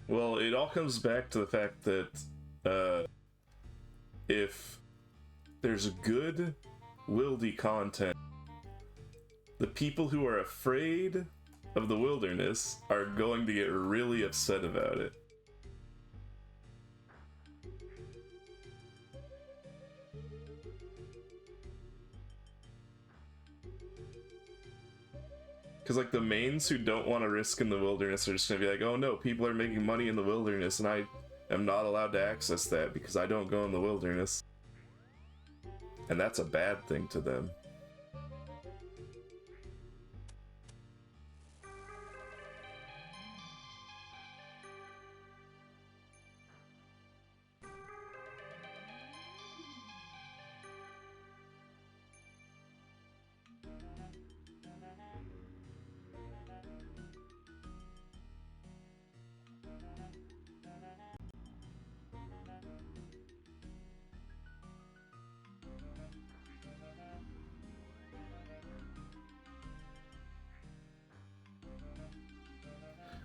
Well, it all comes back to the fact that if there's good wildy content, the people who are afraid of the wilderness are going to get really upset about it. Because, like, the mains who don't want to risk in the wilderness are just going to be like, oh no, people are making money in the wilderness, and I am not allowed to access that because I don't go in the wilderness. And that's a bad thing to them.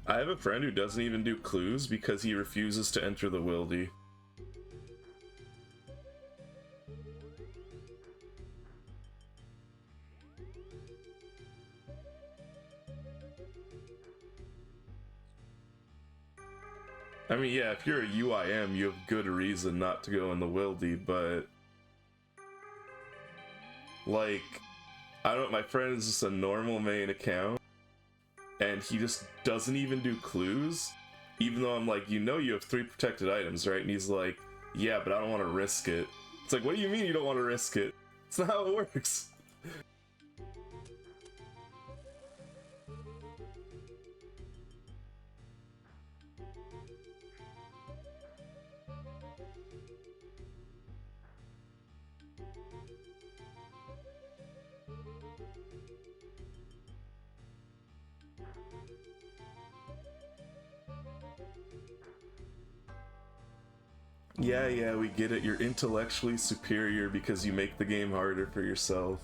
I have a friend who doesn't even do clues because he refuses to enter the wildy. I mean, yeah, if you're a UIM, you have good reason not to go in the wildy, but... like, I don't know, my friend is just a normal main account, and he just doesn't even do clues, even though I'm like, you know you have 3 protected items, right? And he's like, yeah, but I don't want to risk it. It's like, what do you mean you don't want to risk it? It's not how it works. Yeah, we get it. You're intellectually superior because you make the game harder for yourself.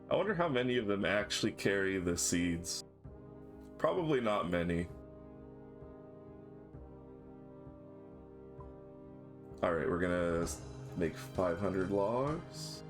I wonder how many of them actually carry the seeds. Probably not many. Alright, we're gonna make 500 logs.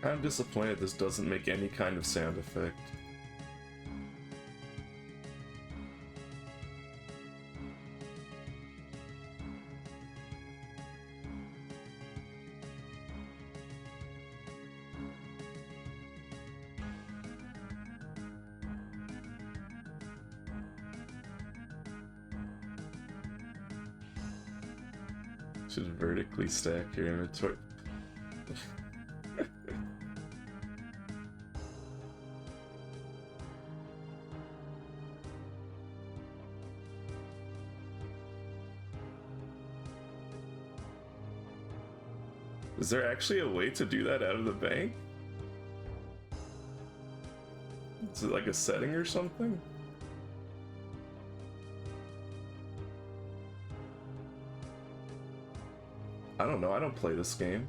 I'm disappointed this doesn't make any kind of sound effect. Should vertically stack your inventory. Is there actually a way to do that out of the bank? Is it like a setting or something? I don't know, I don't play this game.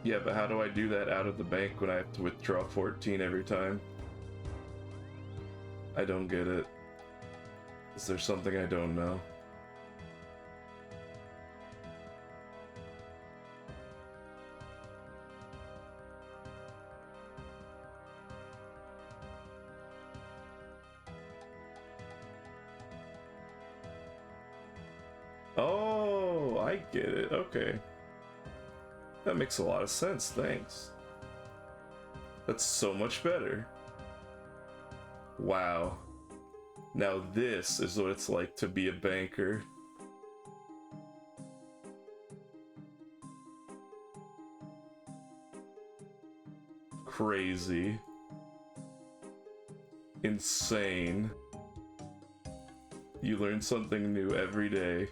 Yeah, but how do I do that out of the bank when I have to withdraw 14 every time? I don't get it. Is there something I don't know? Oh, I get it. Okay. That makes a lot of sense, thanks. That's so much better. Wow. Now this is what it's like to be a banker. Crazy. Insane. You learn something new every day.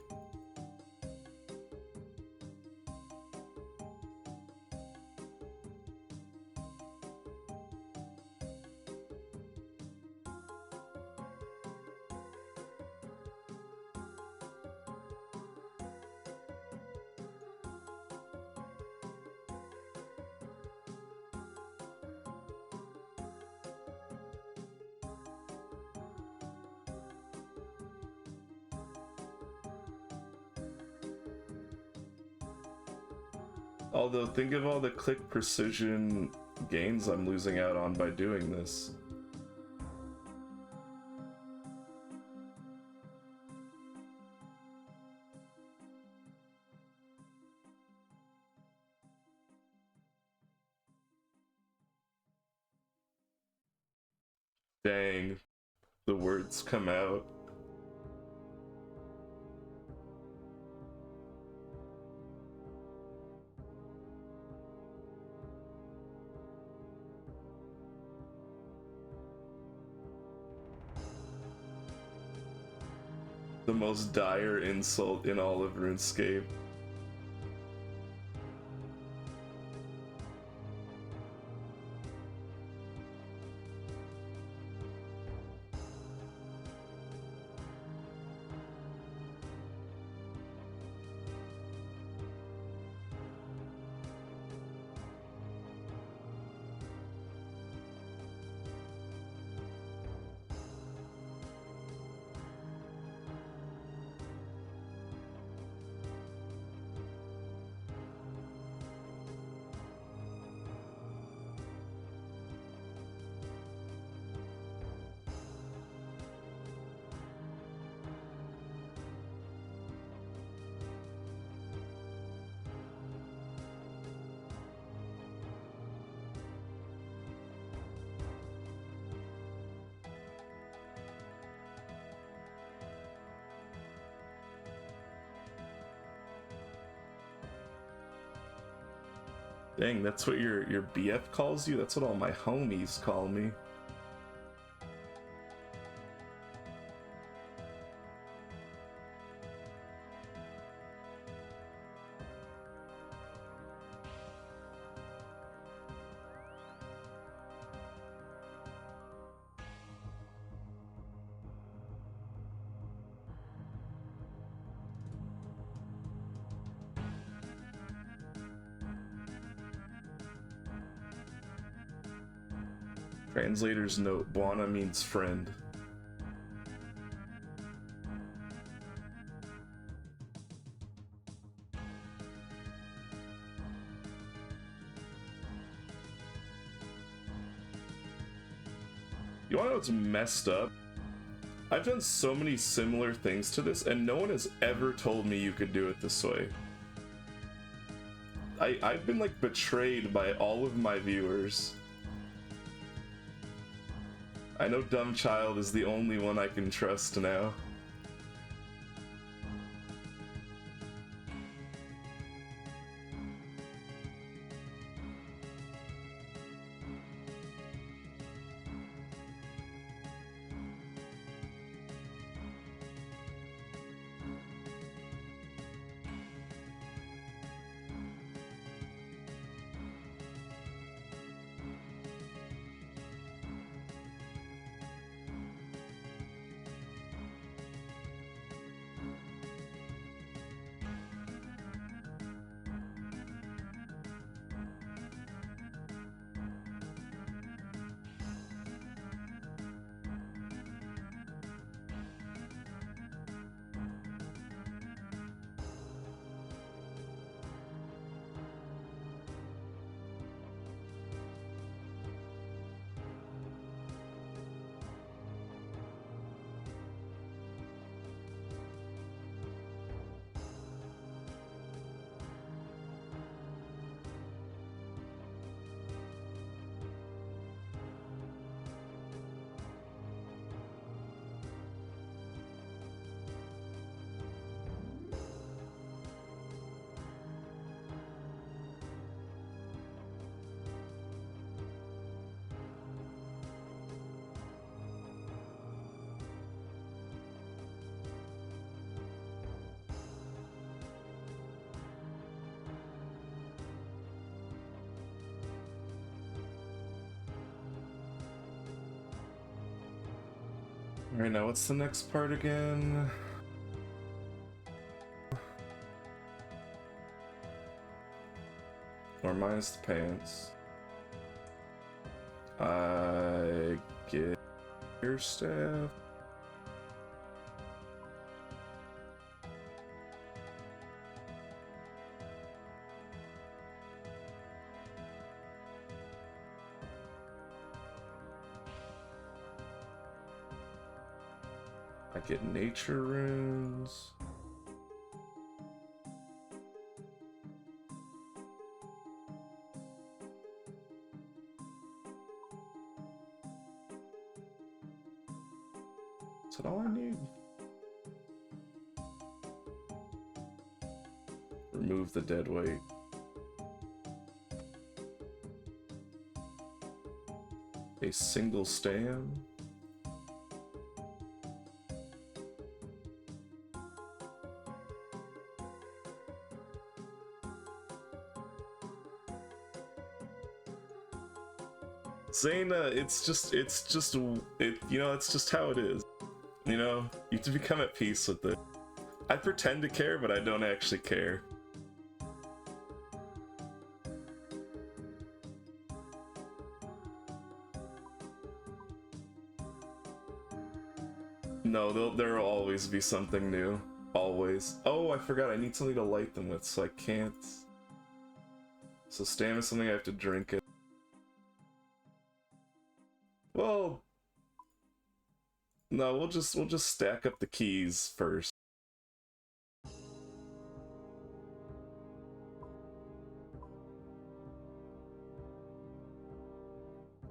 Although, think of all the click precision gains I'm losing out on by doing this. Dang, the words come out. The most dire insult in all of RuneScape. Dang, that's what your BF calls you? That's what all my homies call me. Translator's note, Buana means friend. You wanna know what's messed up? I've done so many similar things to this, and no one has ever told me you could do it this way. I've been, like, betrayed by all of my viewers. I know Dumb Child is the only one I can trust now. Alright, now what's the next part again? Or minus the pants. I get your staff. I get nature runes. Is that all I need? Remove the dead weight. A single stand. Zaina, it's just, you know, it's just how it is. You know, you have to become at peace with it. I pretend to care, but I don't actually care. No, there'll always be something new. Always. Oh, I forgot, I need something to light them with, so I can't. So stam is something I have to drink it. Well, no, we'll just stack up the keys first.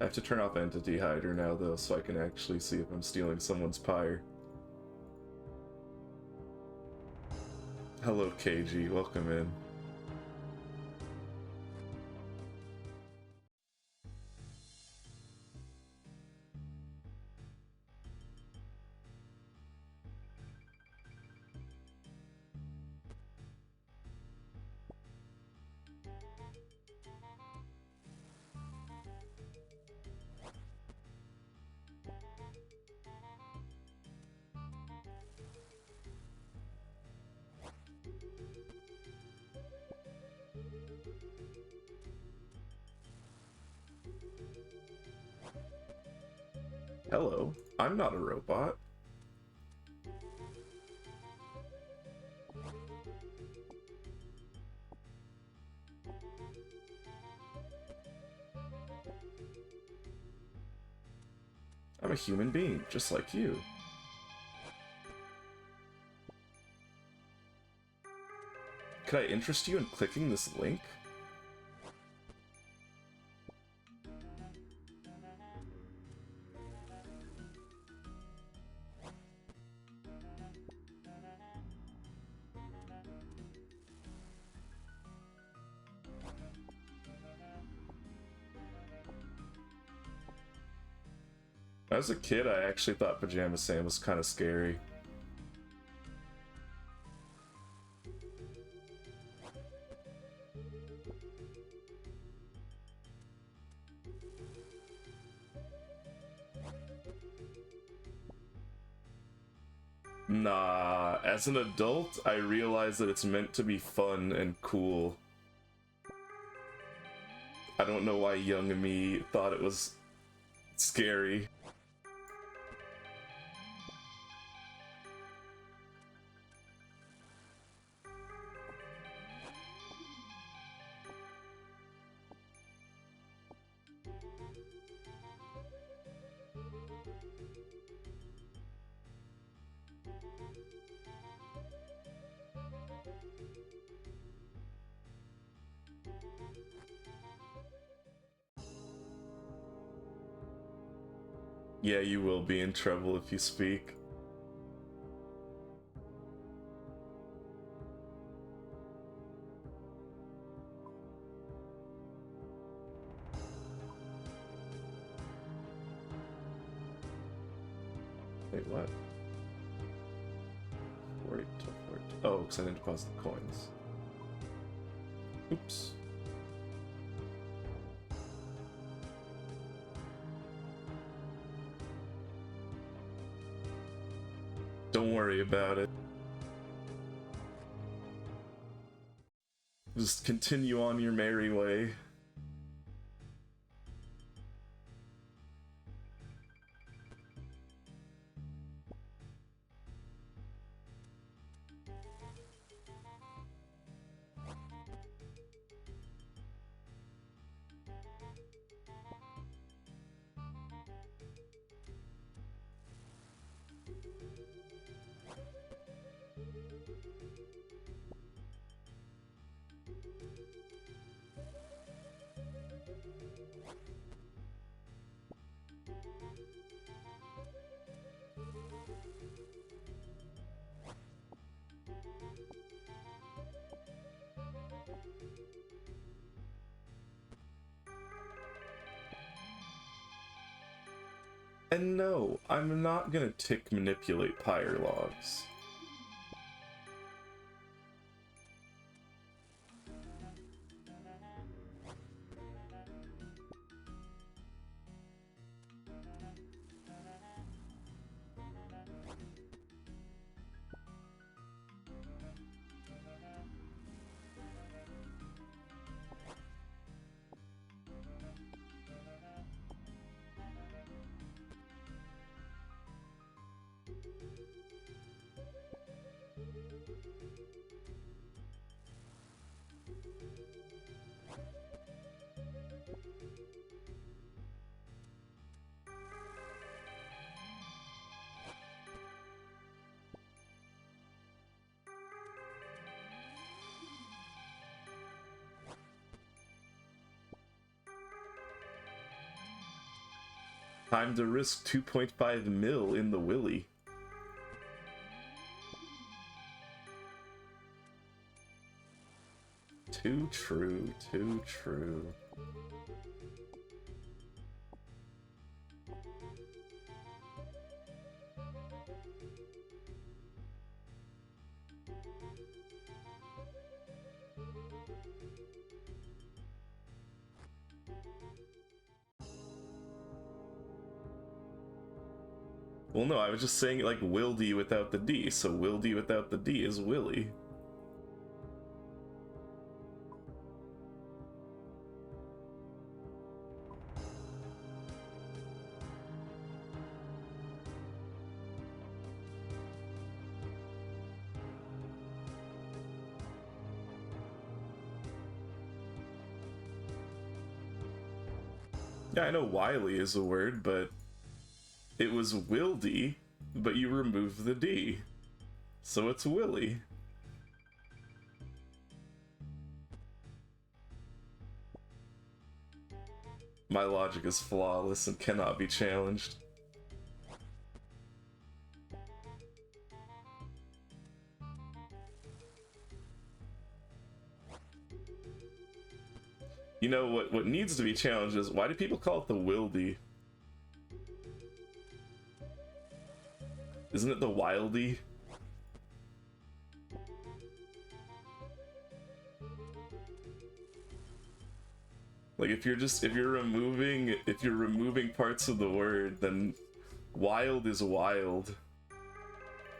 I have to turn off Entity Hider now, though, so I can actually see if I'm stealing someone's pyre. Hello, KG. Welcome in. Hello, I'm not a robot. I'm a human being, just like you. Could I interest you in clicking this link? As a kid, I actually thought Pajama Sam was kind of scary. Nah, as an adult, I realize that it's meant to be fun and cool. I don't know why young me thought it was scary. Yeah, you will be in trouble if you speak. Wait, what? 40 to 40. Oh, because I didn't deposit the coins. Oops. Don't worry about it. Just continue on your merry way. And no, I'm not gonna tick manipulate pyre logs. Time to risk 2.5 mil in the Willy. Too true, too true. Well, no, I was just saying like Wildy without the D, so Wildy without the D is Willy. Yeah, I know wily is a word, but it was wildy, but you removed the D. So it's willy. My logic is flawless and cannot be challenged. You know what needs to be challenged is, why do people call it the wildy? Isn't it the wildy? Like if you're removing parts of the word, then wild is wild.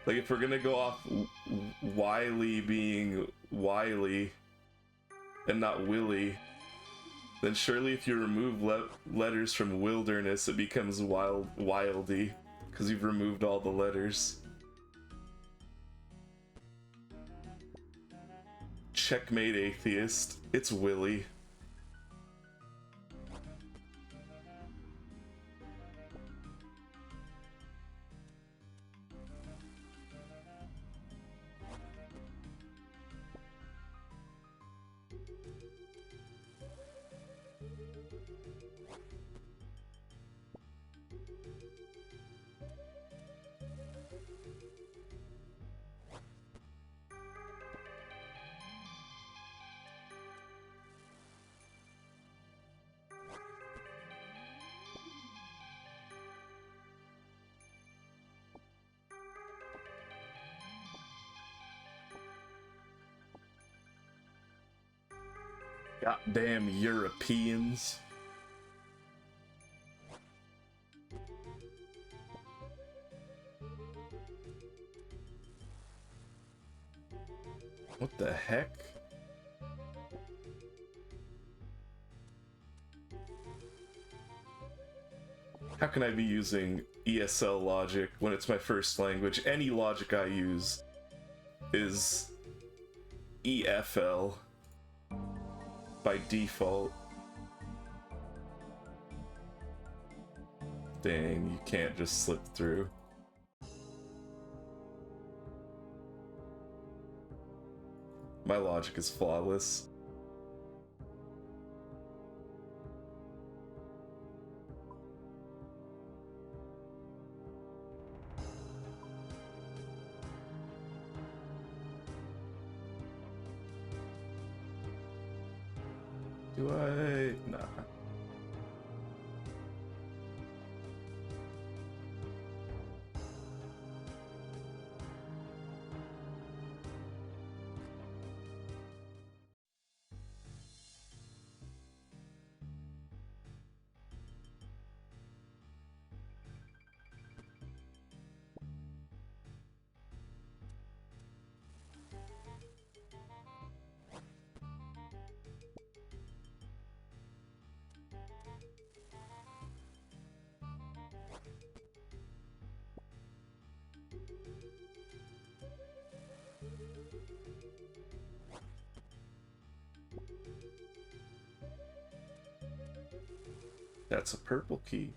Like if we're gonna go off wily being wily and not willy, then surely if you remove letters from wilderness, it becomes wildy, because you've removed all the letters. Checkmate, atheist. It's Willy. Goddamn Europeans. What the heck? How can I be using ESL logic when it's my first language? Any logic I use is EFL by default. Dang, you can't just slip through. My logic is flawless. Do I? Nah. That's a purple key.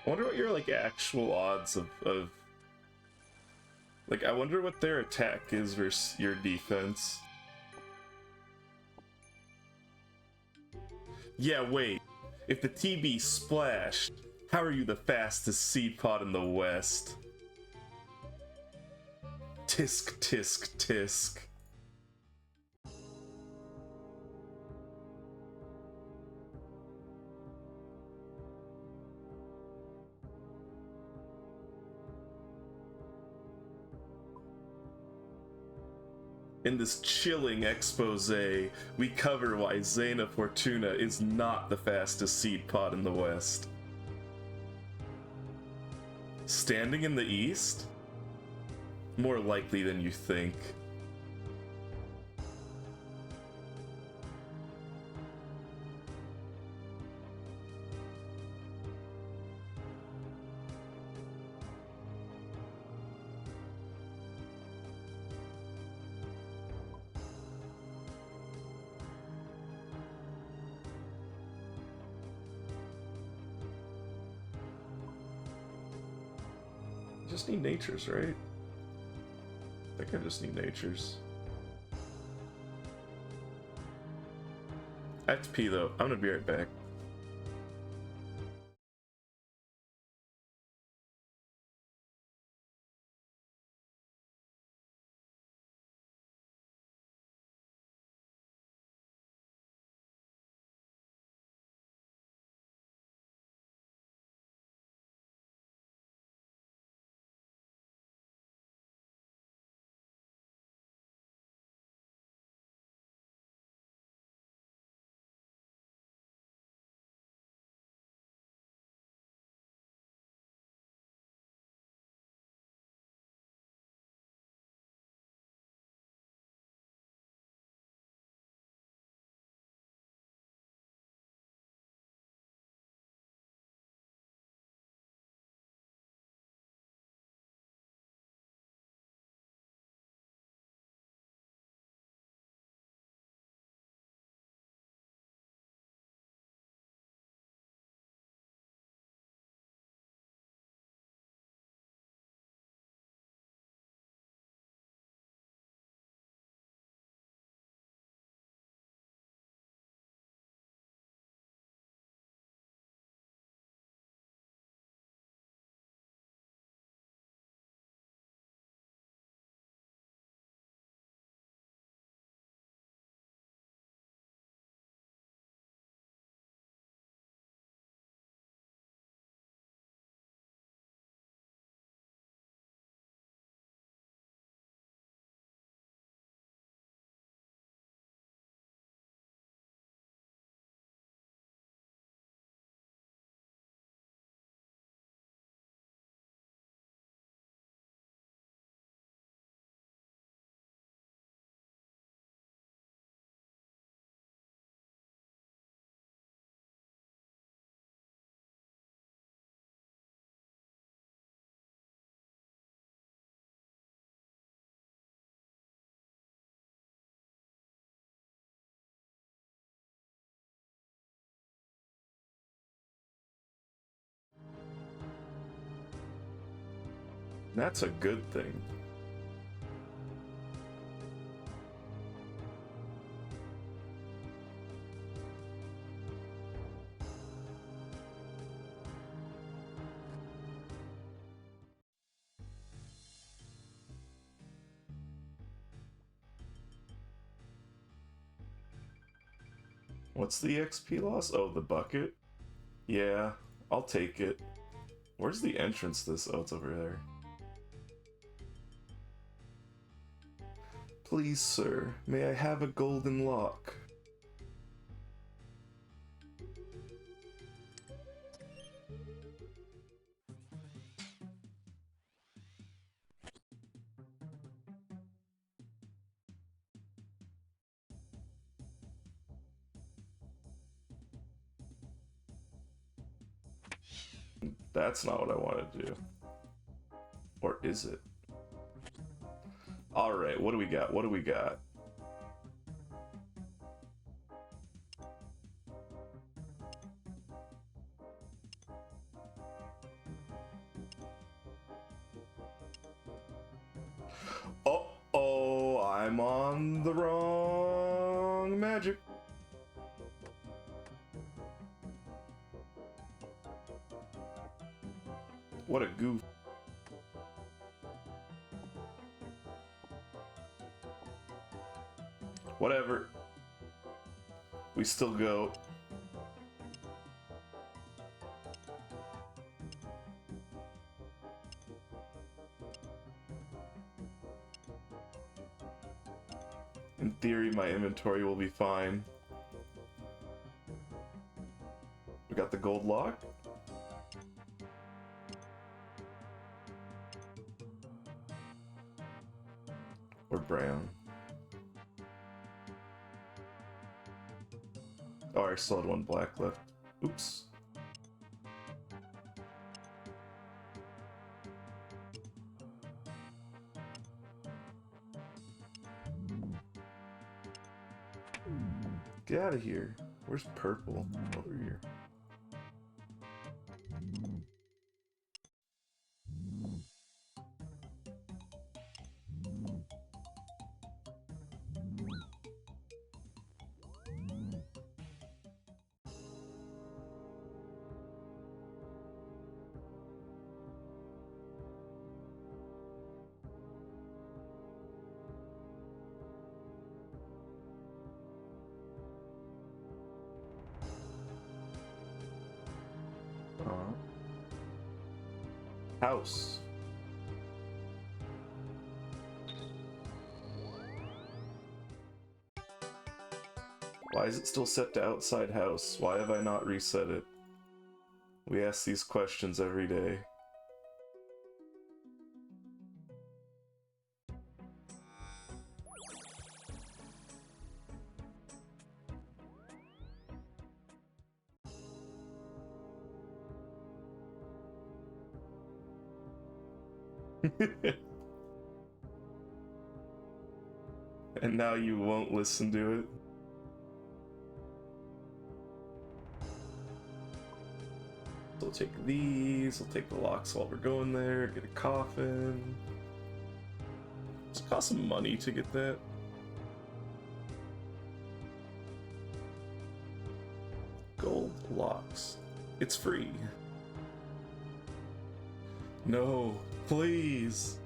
I wonder what your, like, actual odds of... Like, I wonder what their attack is versus your defense. Yeah, wait. If the TB splashed, how are you the fastest seed pod in the West? Tisk, tisk, tisk. In this chilling expose, we cover why Xena Fortuna is not the fastest seed pod in the West. Standing in the East? More likely than you think. Just need natures, right? I think I just need natures. I have to pee though. I'm gonna be right back. That's a good thing. What's the XP loss? Oh, the bucket? Yeah, I'll take it. Where's the entrance to this? Oh, it's over there. Please, sir, may I have a golden lock? That's not what I want to do. Or is it? Alright, what do we got? What do we got? I'm on the wrong magic. What a goof. Whatever. We still go. In theory, my inventory will be fine. We got the gold lock. Or brown. Oh, I still had one black left. Oops. Get out of here. Where's purple? Over here. House. Why is it still set to outside house? Why have I not reset it? We ask these questions every day. And now you won't listen to it? So we'll take these, we'll take the locks while we're going there, get a coffin. Does it cost some money to get that? Gold locks. It's free. No, please.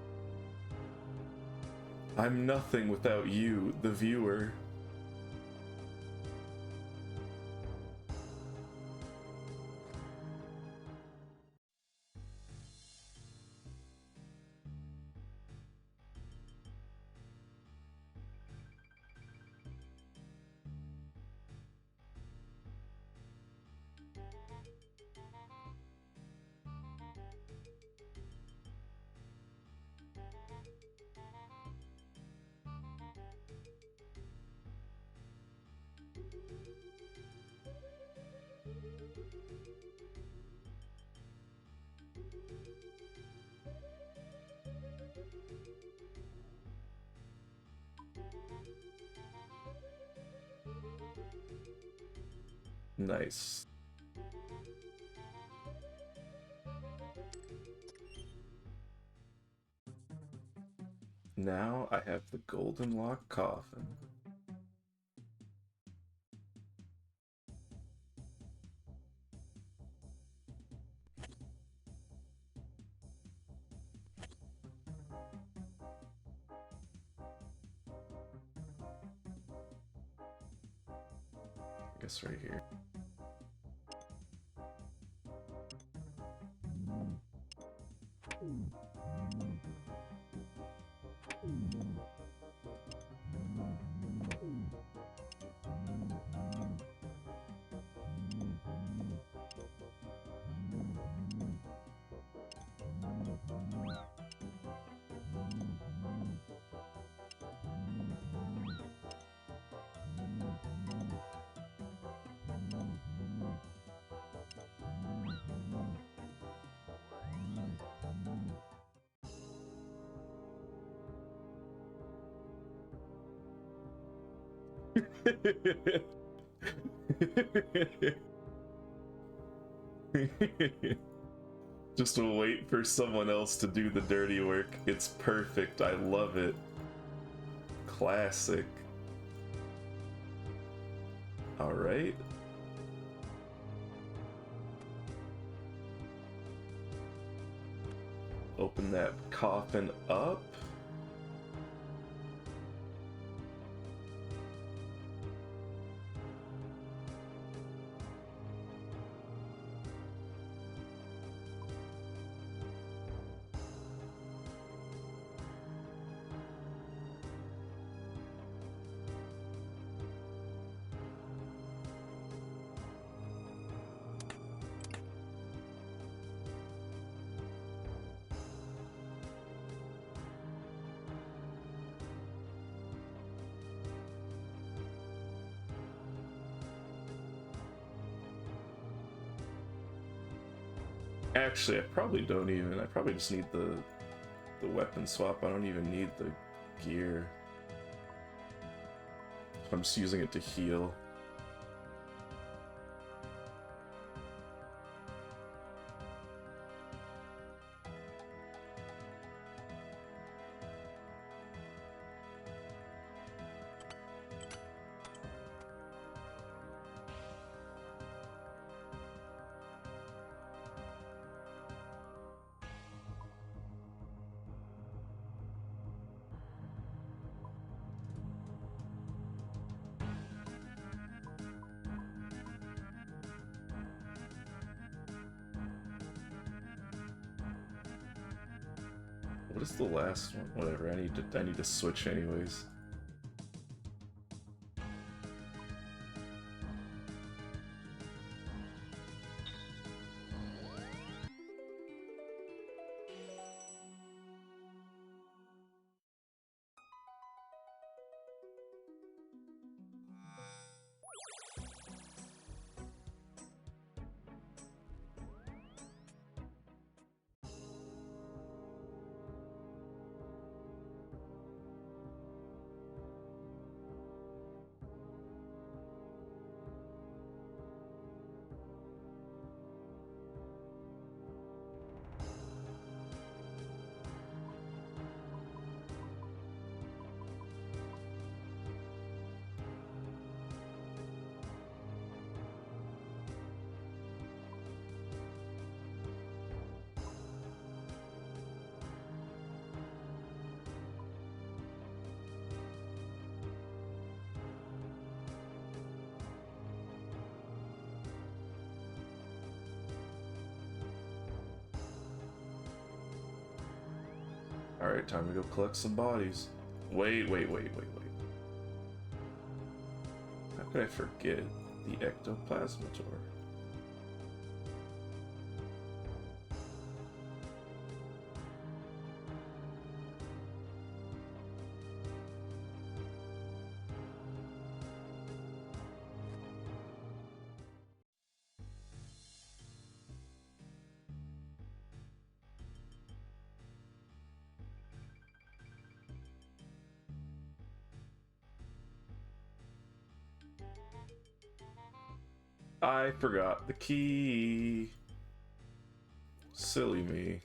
I'm nothing without you, the viewer. Nice. Now I have the golden lock coffin. I guess right here. Just wait for someone else to do the dirty work. It's perfect. I love it. classic. Alright. Open that coffin up. Actually, I probably don't even. I probably just need the weapon swap. I don't even need the gear. I'm just using it to heal. What is the last one? Whatever. I need to switch anyways. Alright, time to go collect some bodies. Wait. How could I forget the ectoplasmator? I forgot the key. Silly me.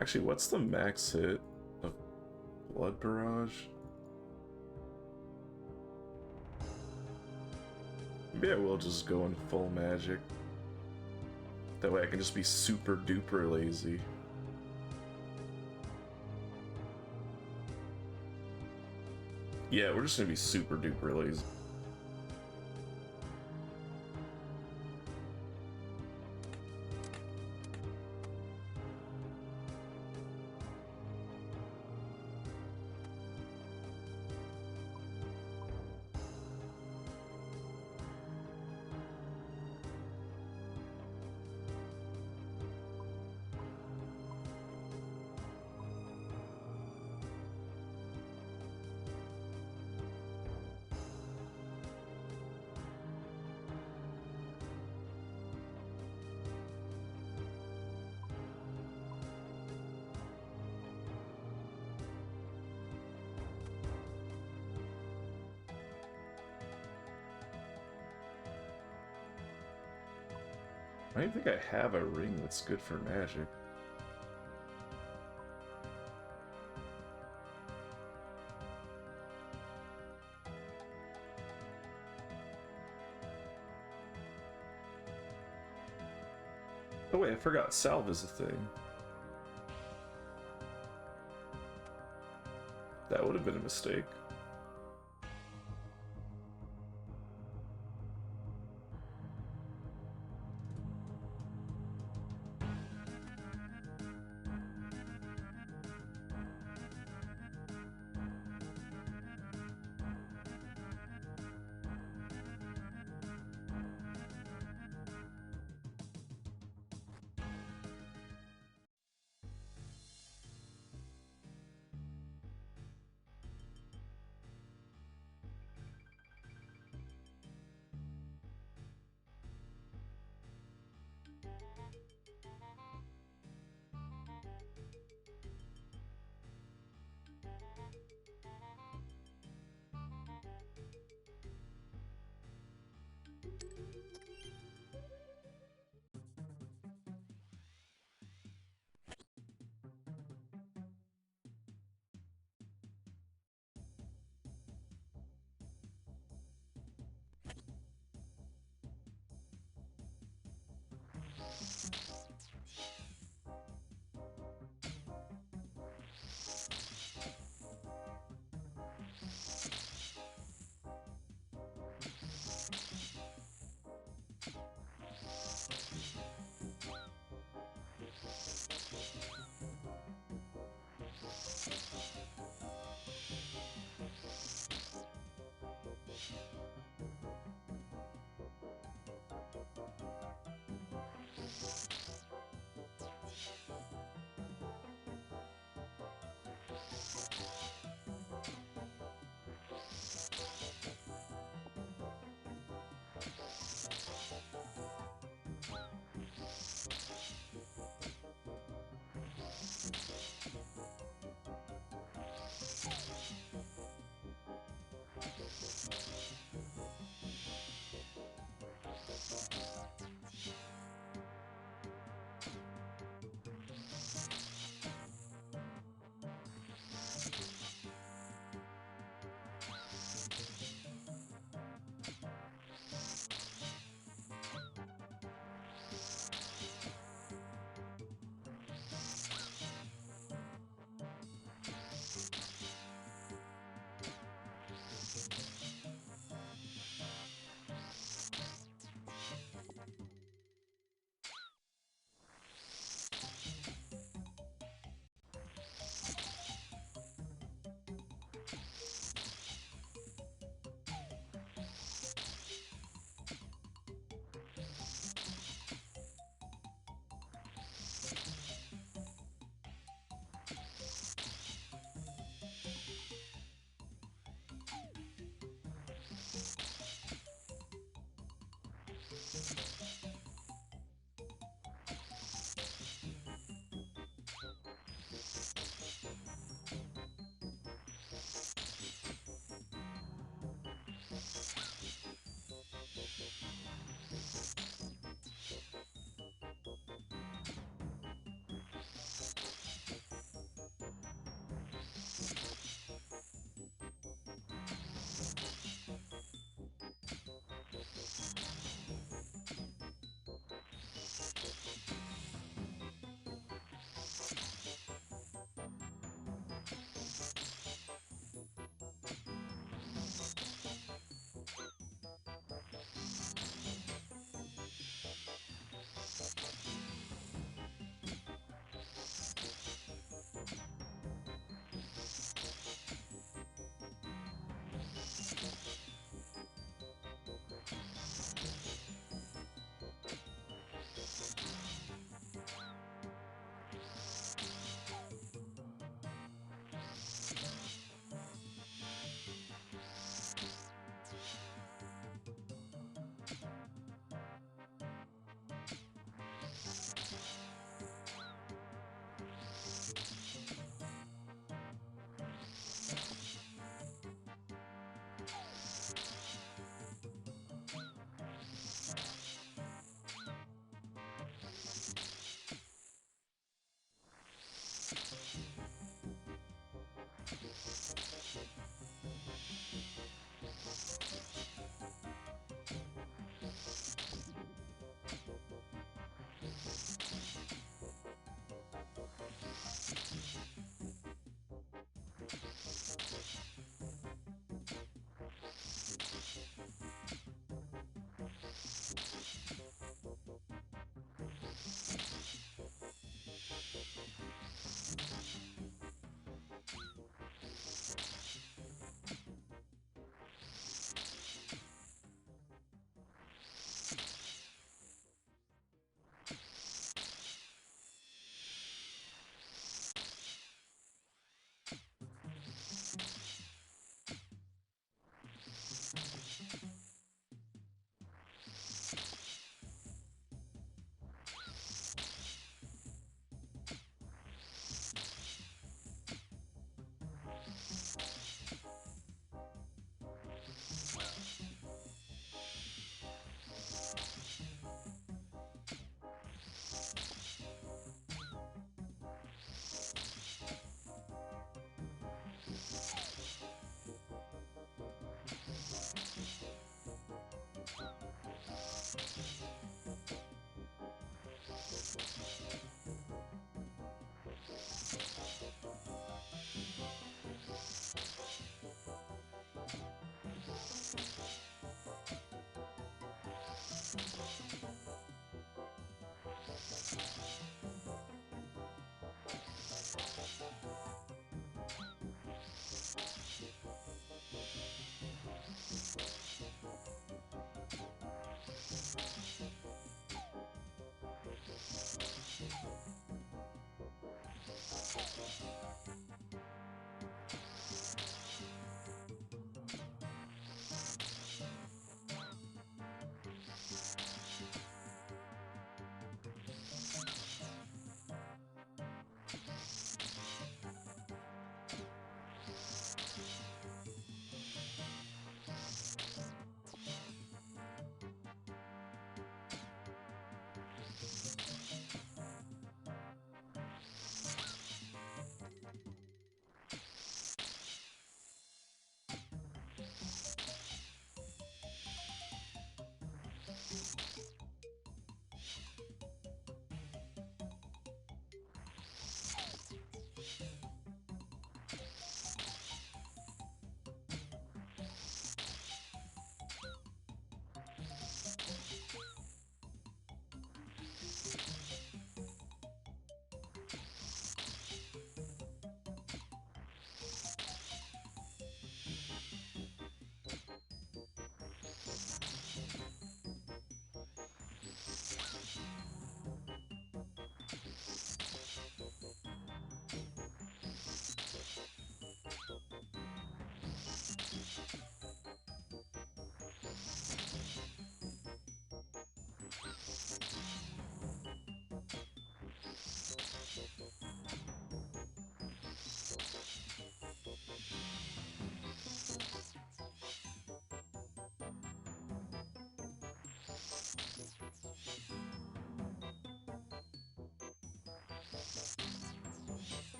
Actually, what's the max hit of Blood Barrage? Maybe I will just go in full magic. That way I can just be super duper lazy. Yeah, we're just gonna be super duper lazy. I don't think I have a ring that's good for magic. Oh wait, I forgot salve is a thing. That would have been a mistake.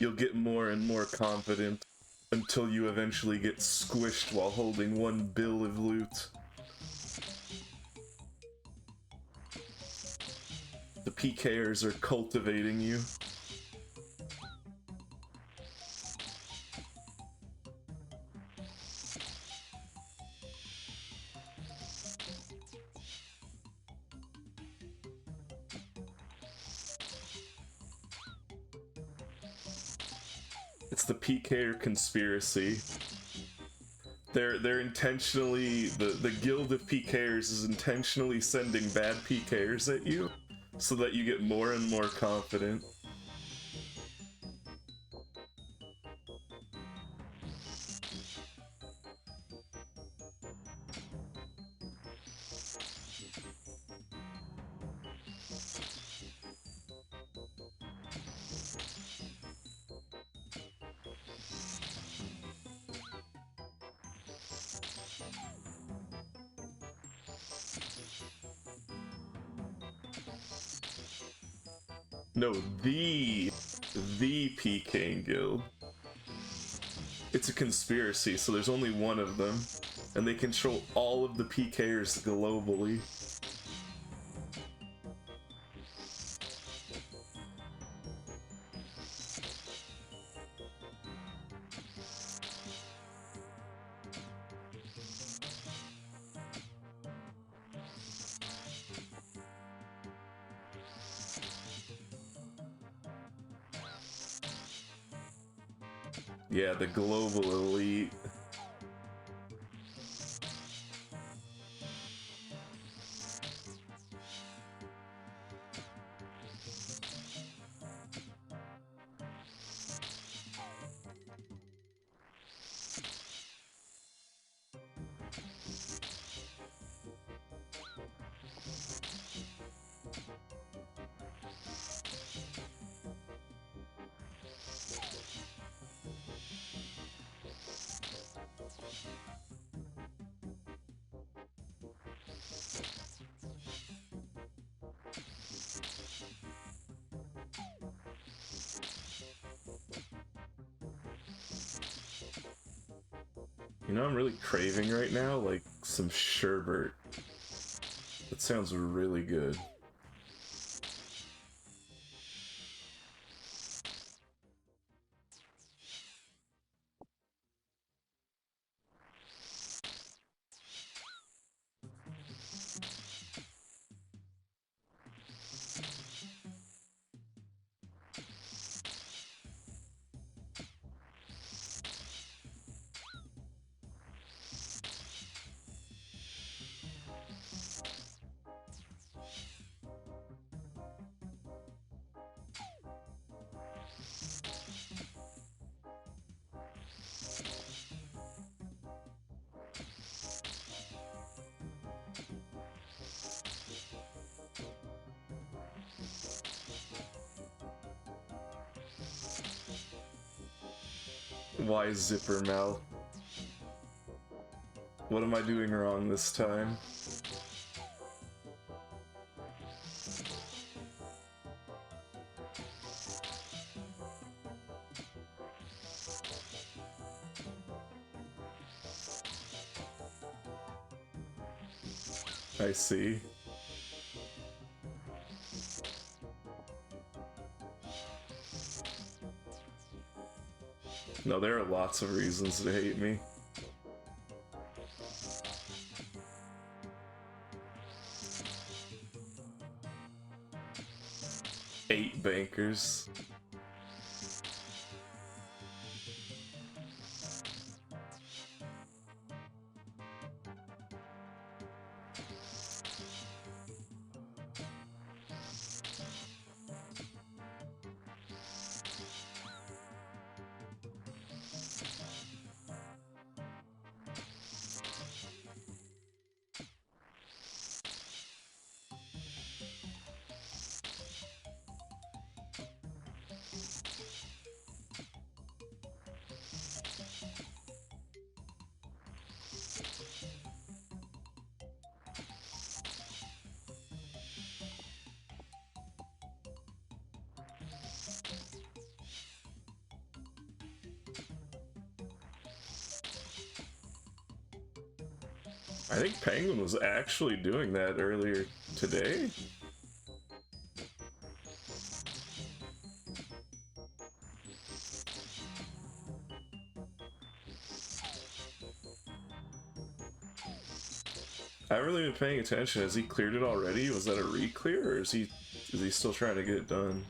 You'll get more and more confident until you eventually get squished while holding one bill of loot. The PKers are cultivating you. It's the PKer conspiracy. They're intentionally, the guild of PKers is intentionally sending bad PKers at you so that you get more and more confident. No, the PKing guild. It's a conspiracy, so there's only one of them, and they control all of the PKers globally. Yeah, the global elite. You know, I'm really craving right now, like, some sherbet. That sounds really good. Why zipper mouth? What am I doing wrong this time? I see. No, there are lots of reasons to hate me. Eight bankers. I think Penguin was actually doing that earlier today. I haven't really been paying attention. Has he cleared it already? Was that a re-clear, or is he still trying to get it done?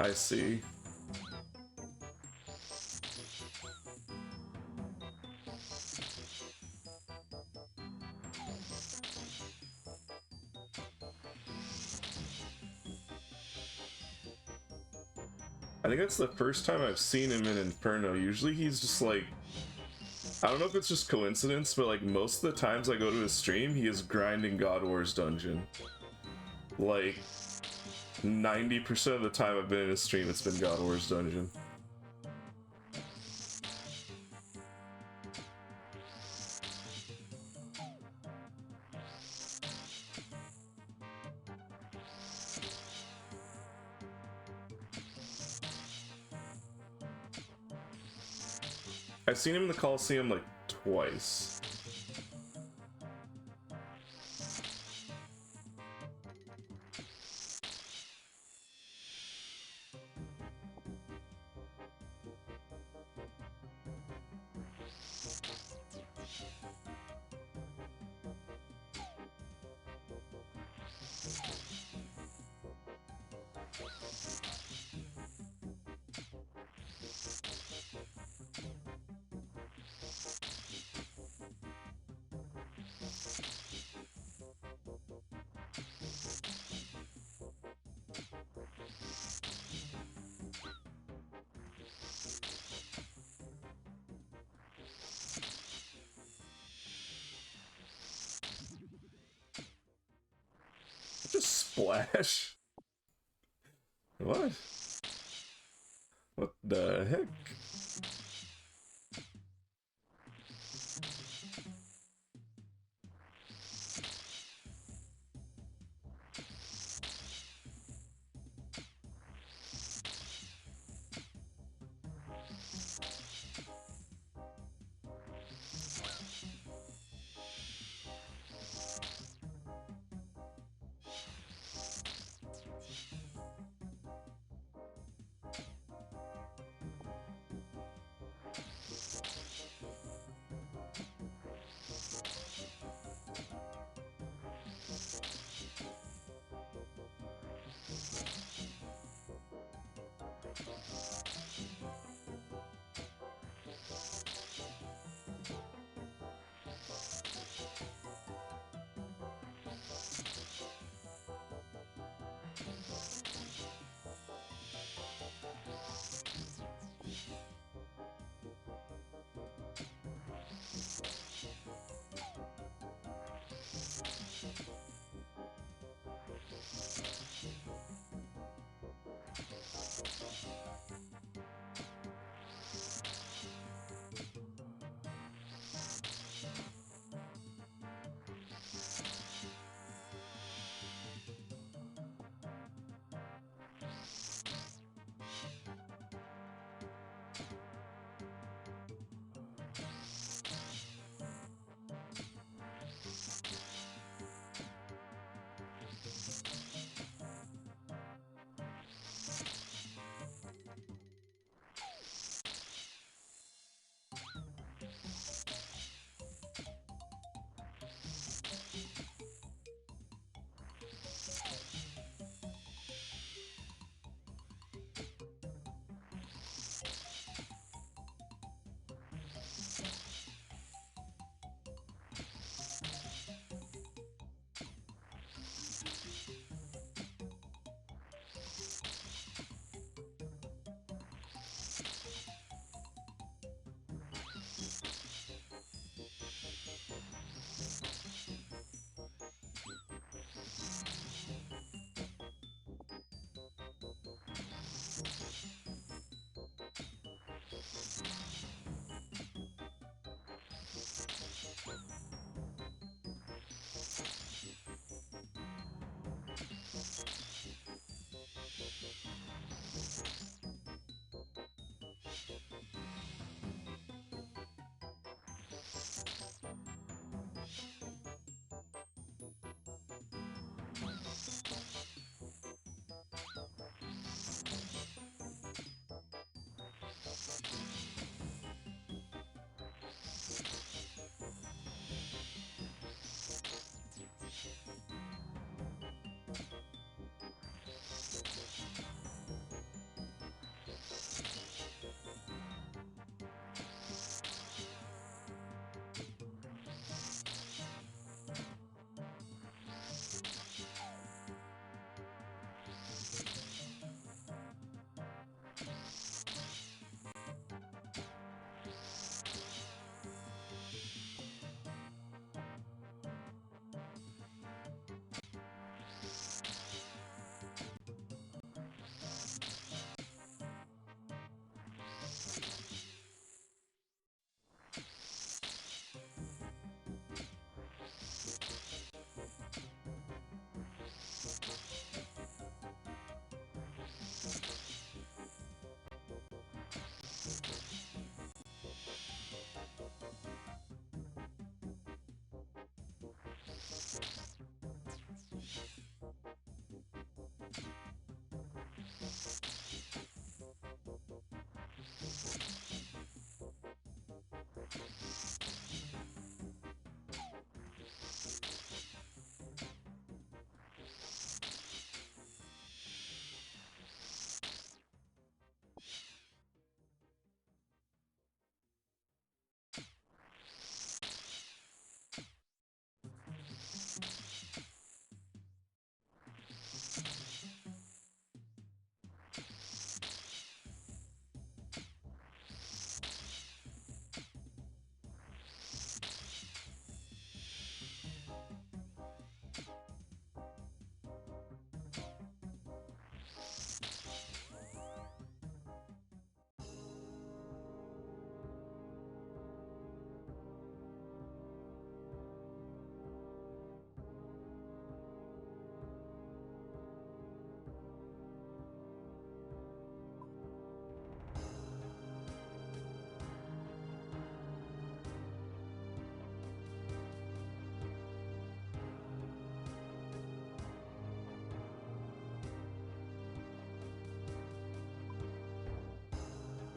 I see. I think that's the first time I've seen him in Inferno. Usually he's just like, I don't know if it's just coincidence, but like most of the times I go to his stream, he is grinding God Wars dungeon. Like 90% of the time I've been in his stream, it's been God Wars dungeon. I've seen him in the Coliseum like twice. Just splash. What? What the heck?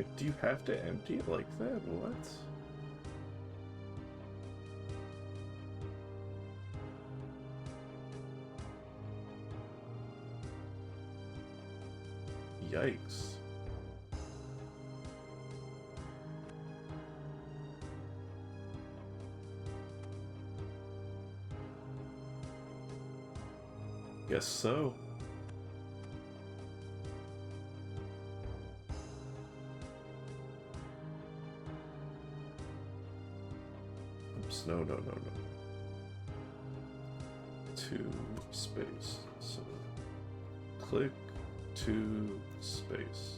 Like, do you have to empty it like that? What? Yikes. Guess so. Oops, no. 2 space. So click 2 space.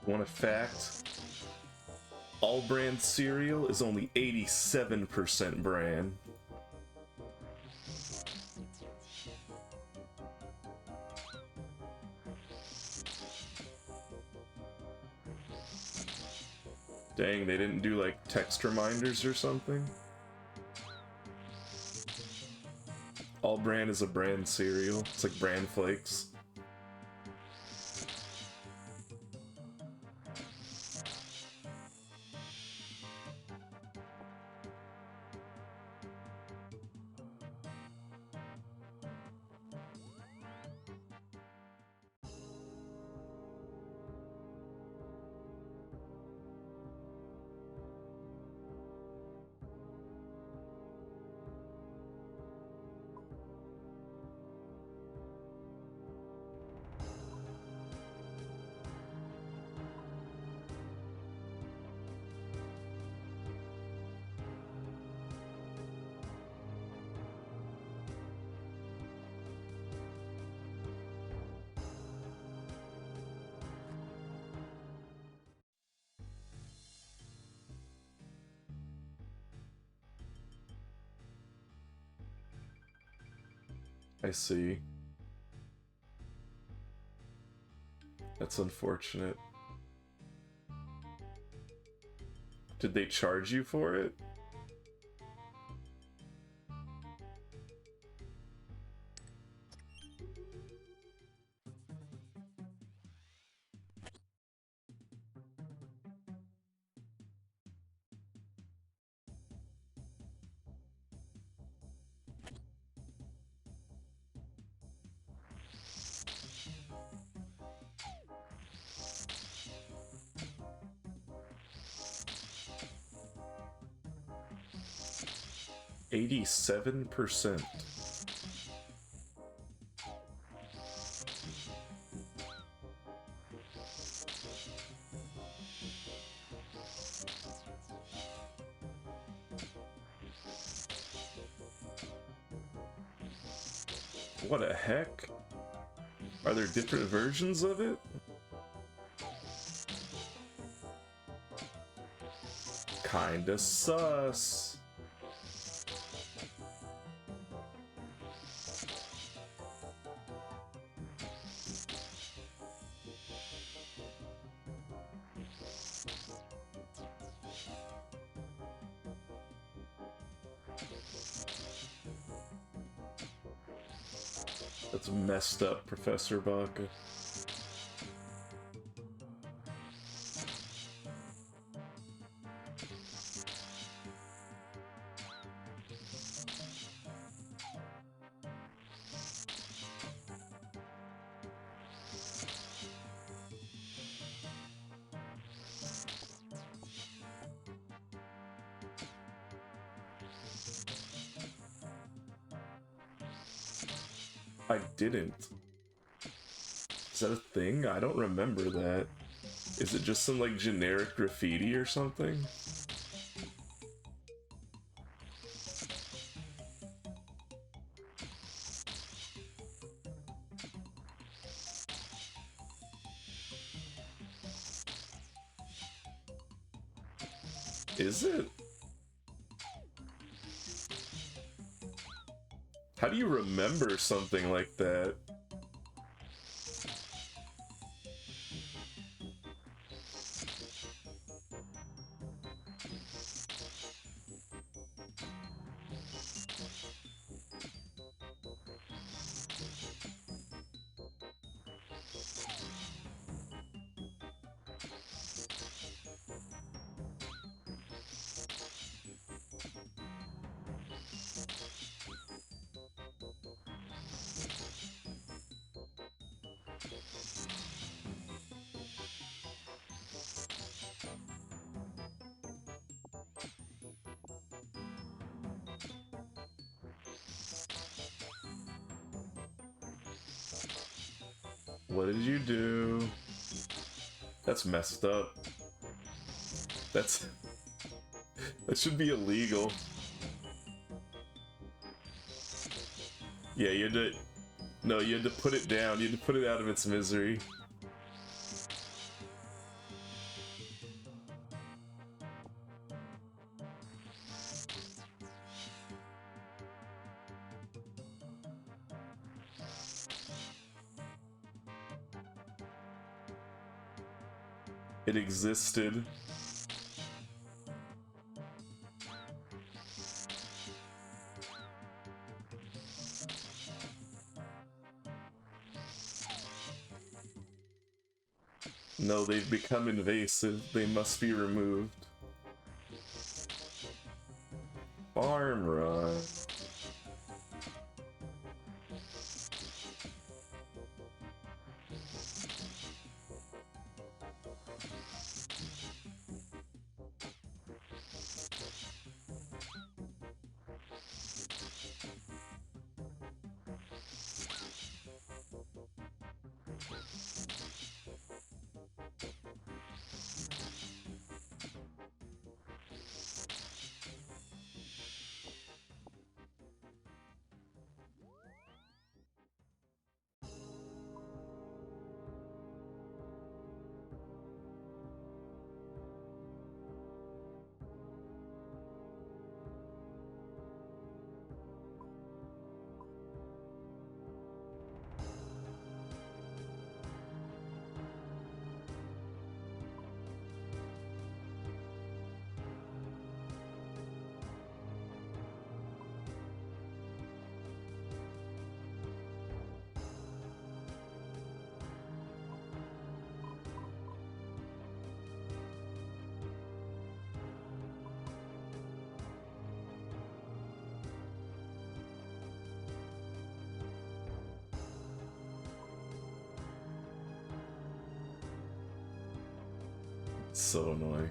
Want a fact? All brand cereal is only 87% bran. Dang, they didn't do like text reminders or something? All bran is a bran cereal. It's like bran flakes. I see. That's unfortunate. Did they charge you for it? %87%. What the heck? Are there different versions of it? Kinda sus. That's messed up, Professor Baca. I didn't. Is that a thing? I don't remember that. Is it just some like generic graffiti or something? Is it? How do you remember something like that? What did you do? That's messed up. That should be illegal. Yeah, you had to... No, you had to put it down. You had to put it out of its misery. it existed. No, they've become invasive. They must be removed. Farm run. So annoying.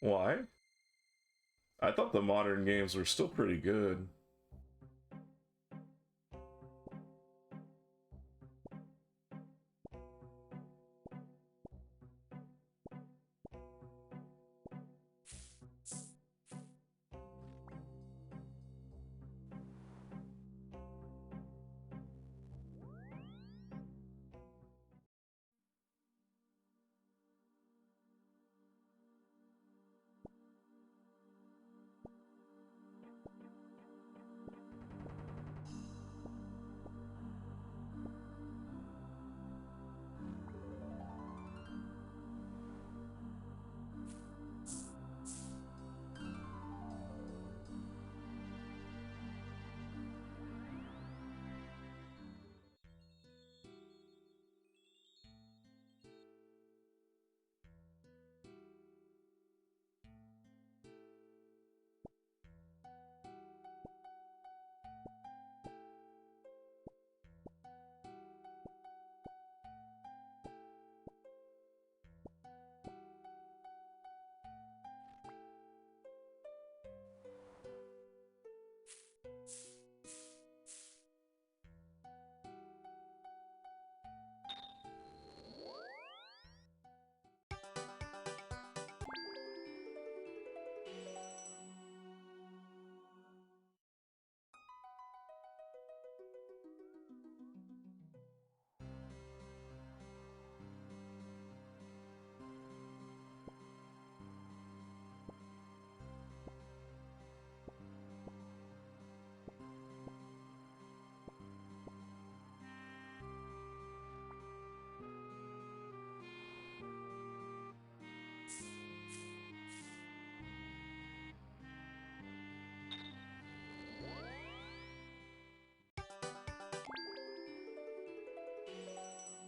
Why? I thought the modern games were still pretty good.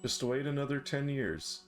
Just wait another 10 years.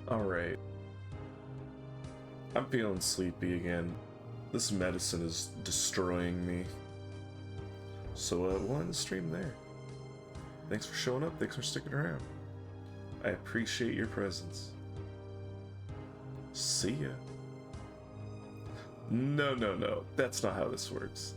Alright. I'm feeling sleepy again. This medicine is destroying me. So we'll end the stream there. Thanks for showing up, thanks for sticking around. I appreciate your presence. See ya. No, that's not how this works.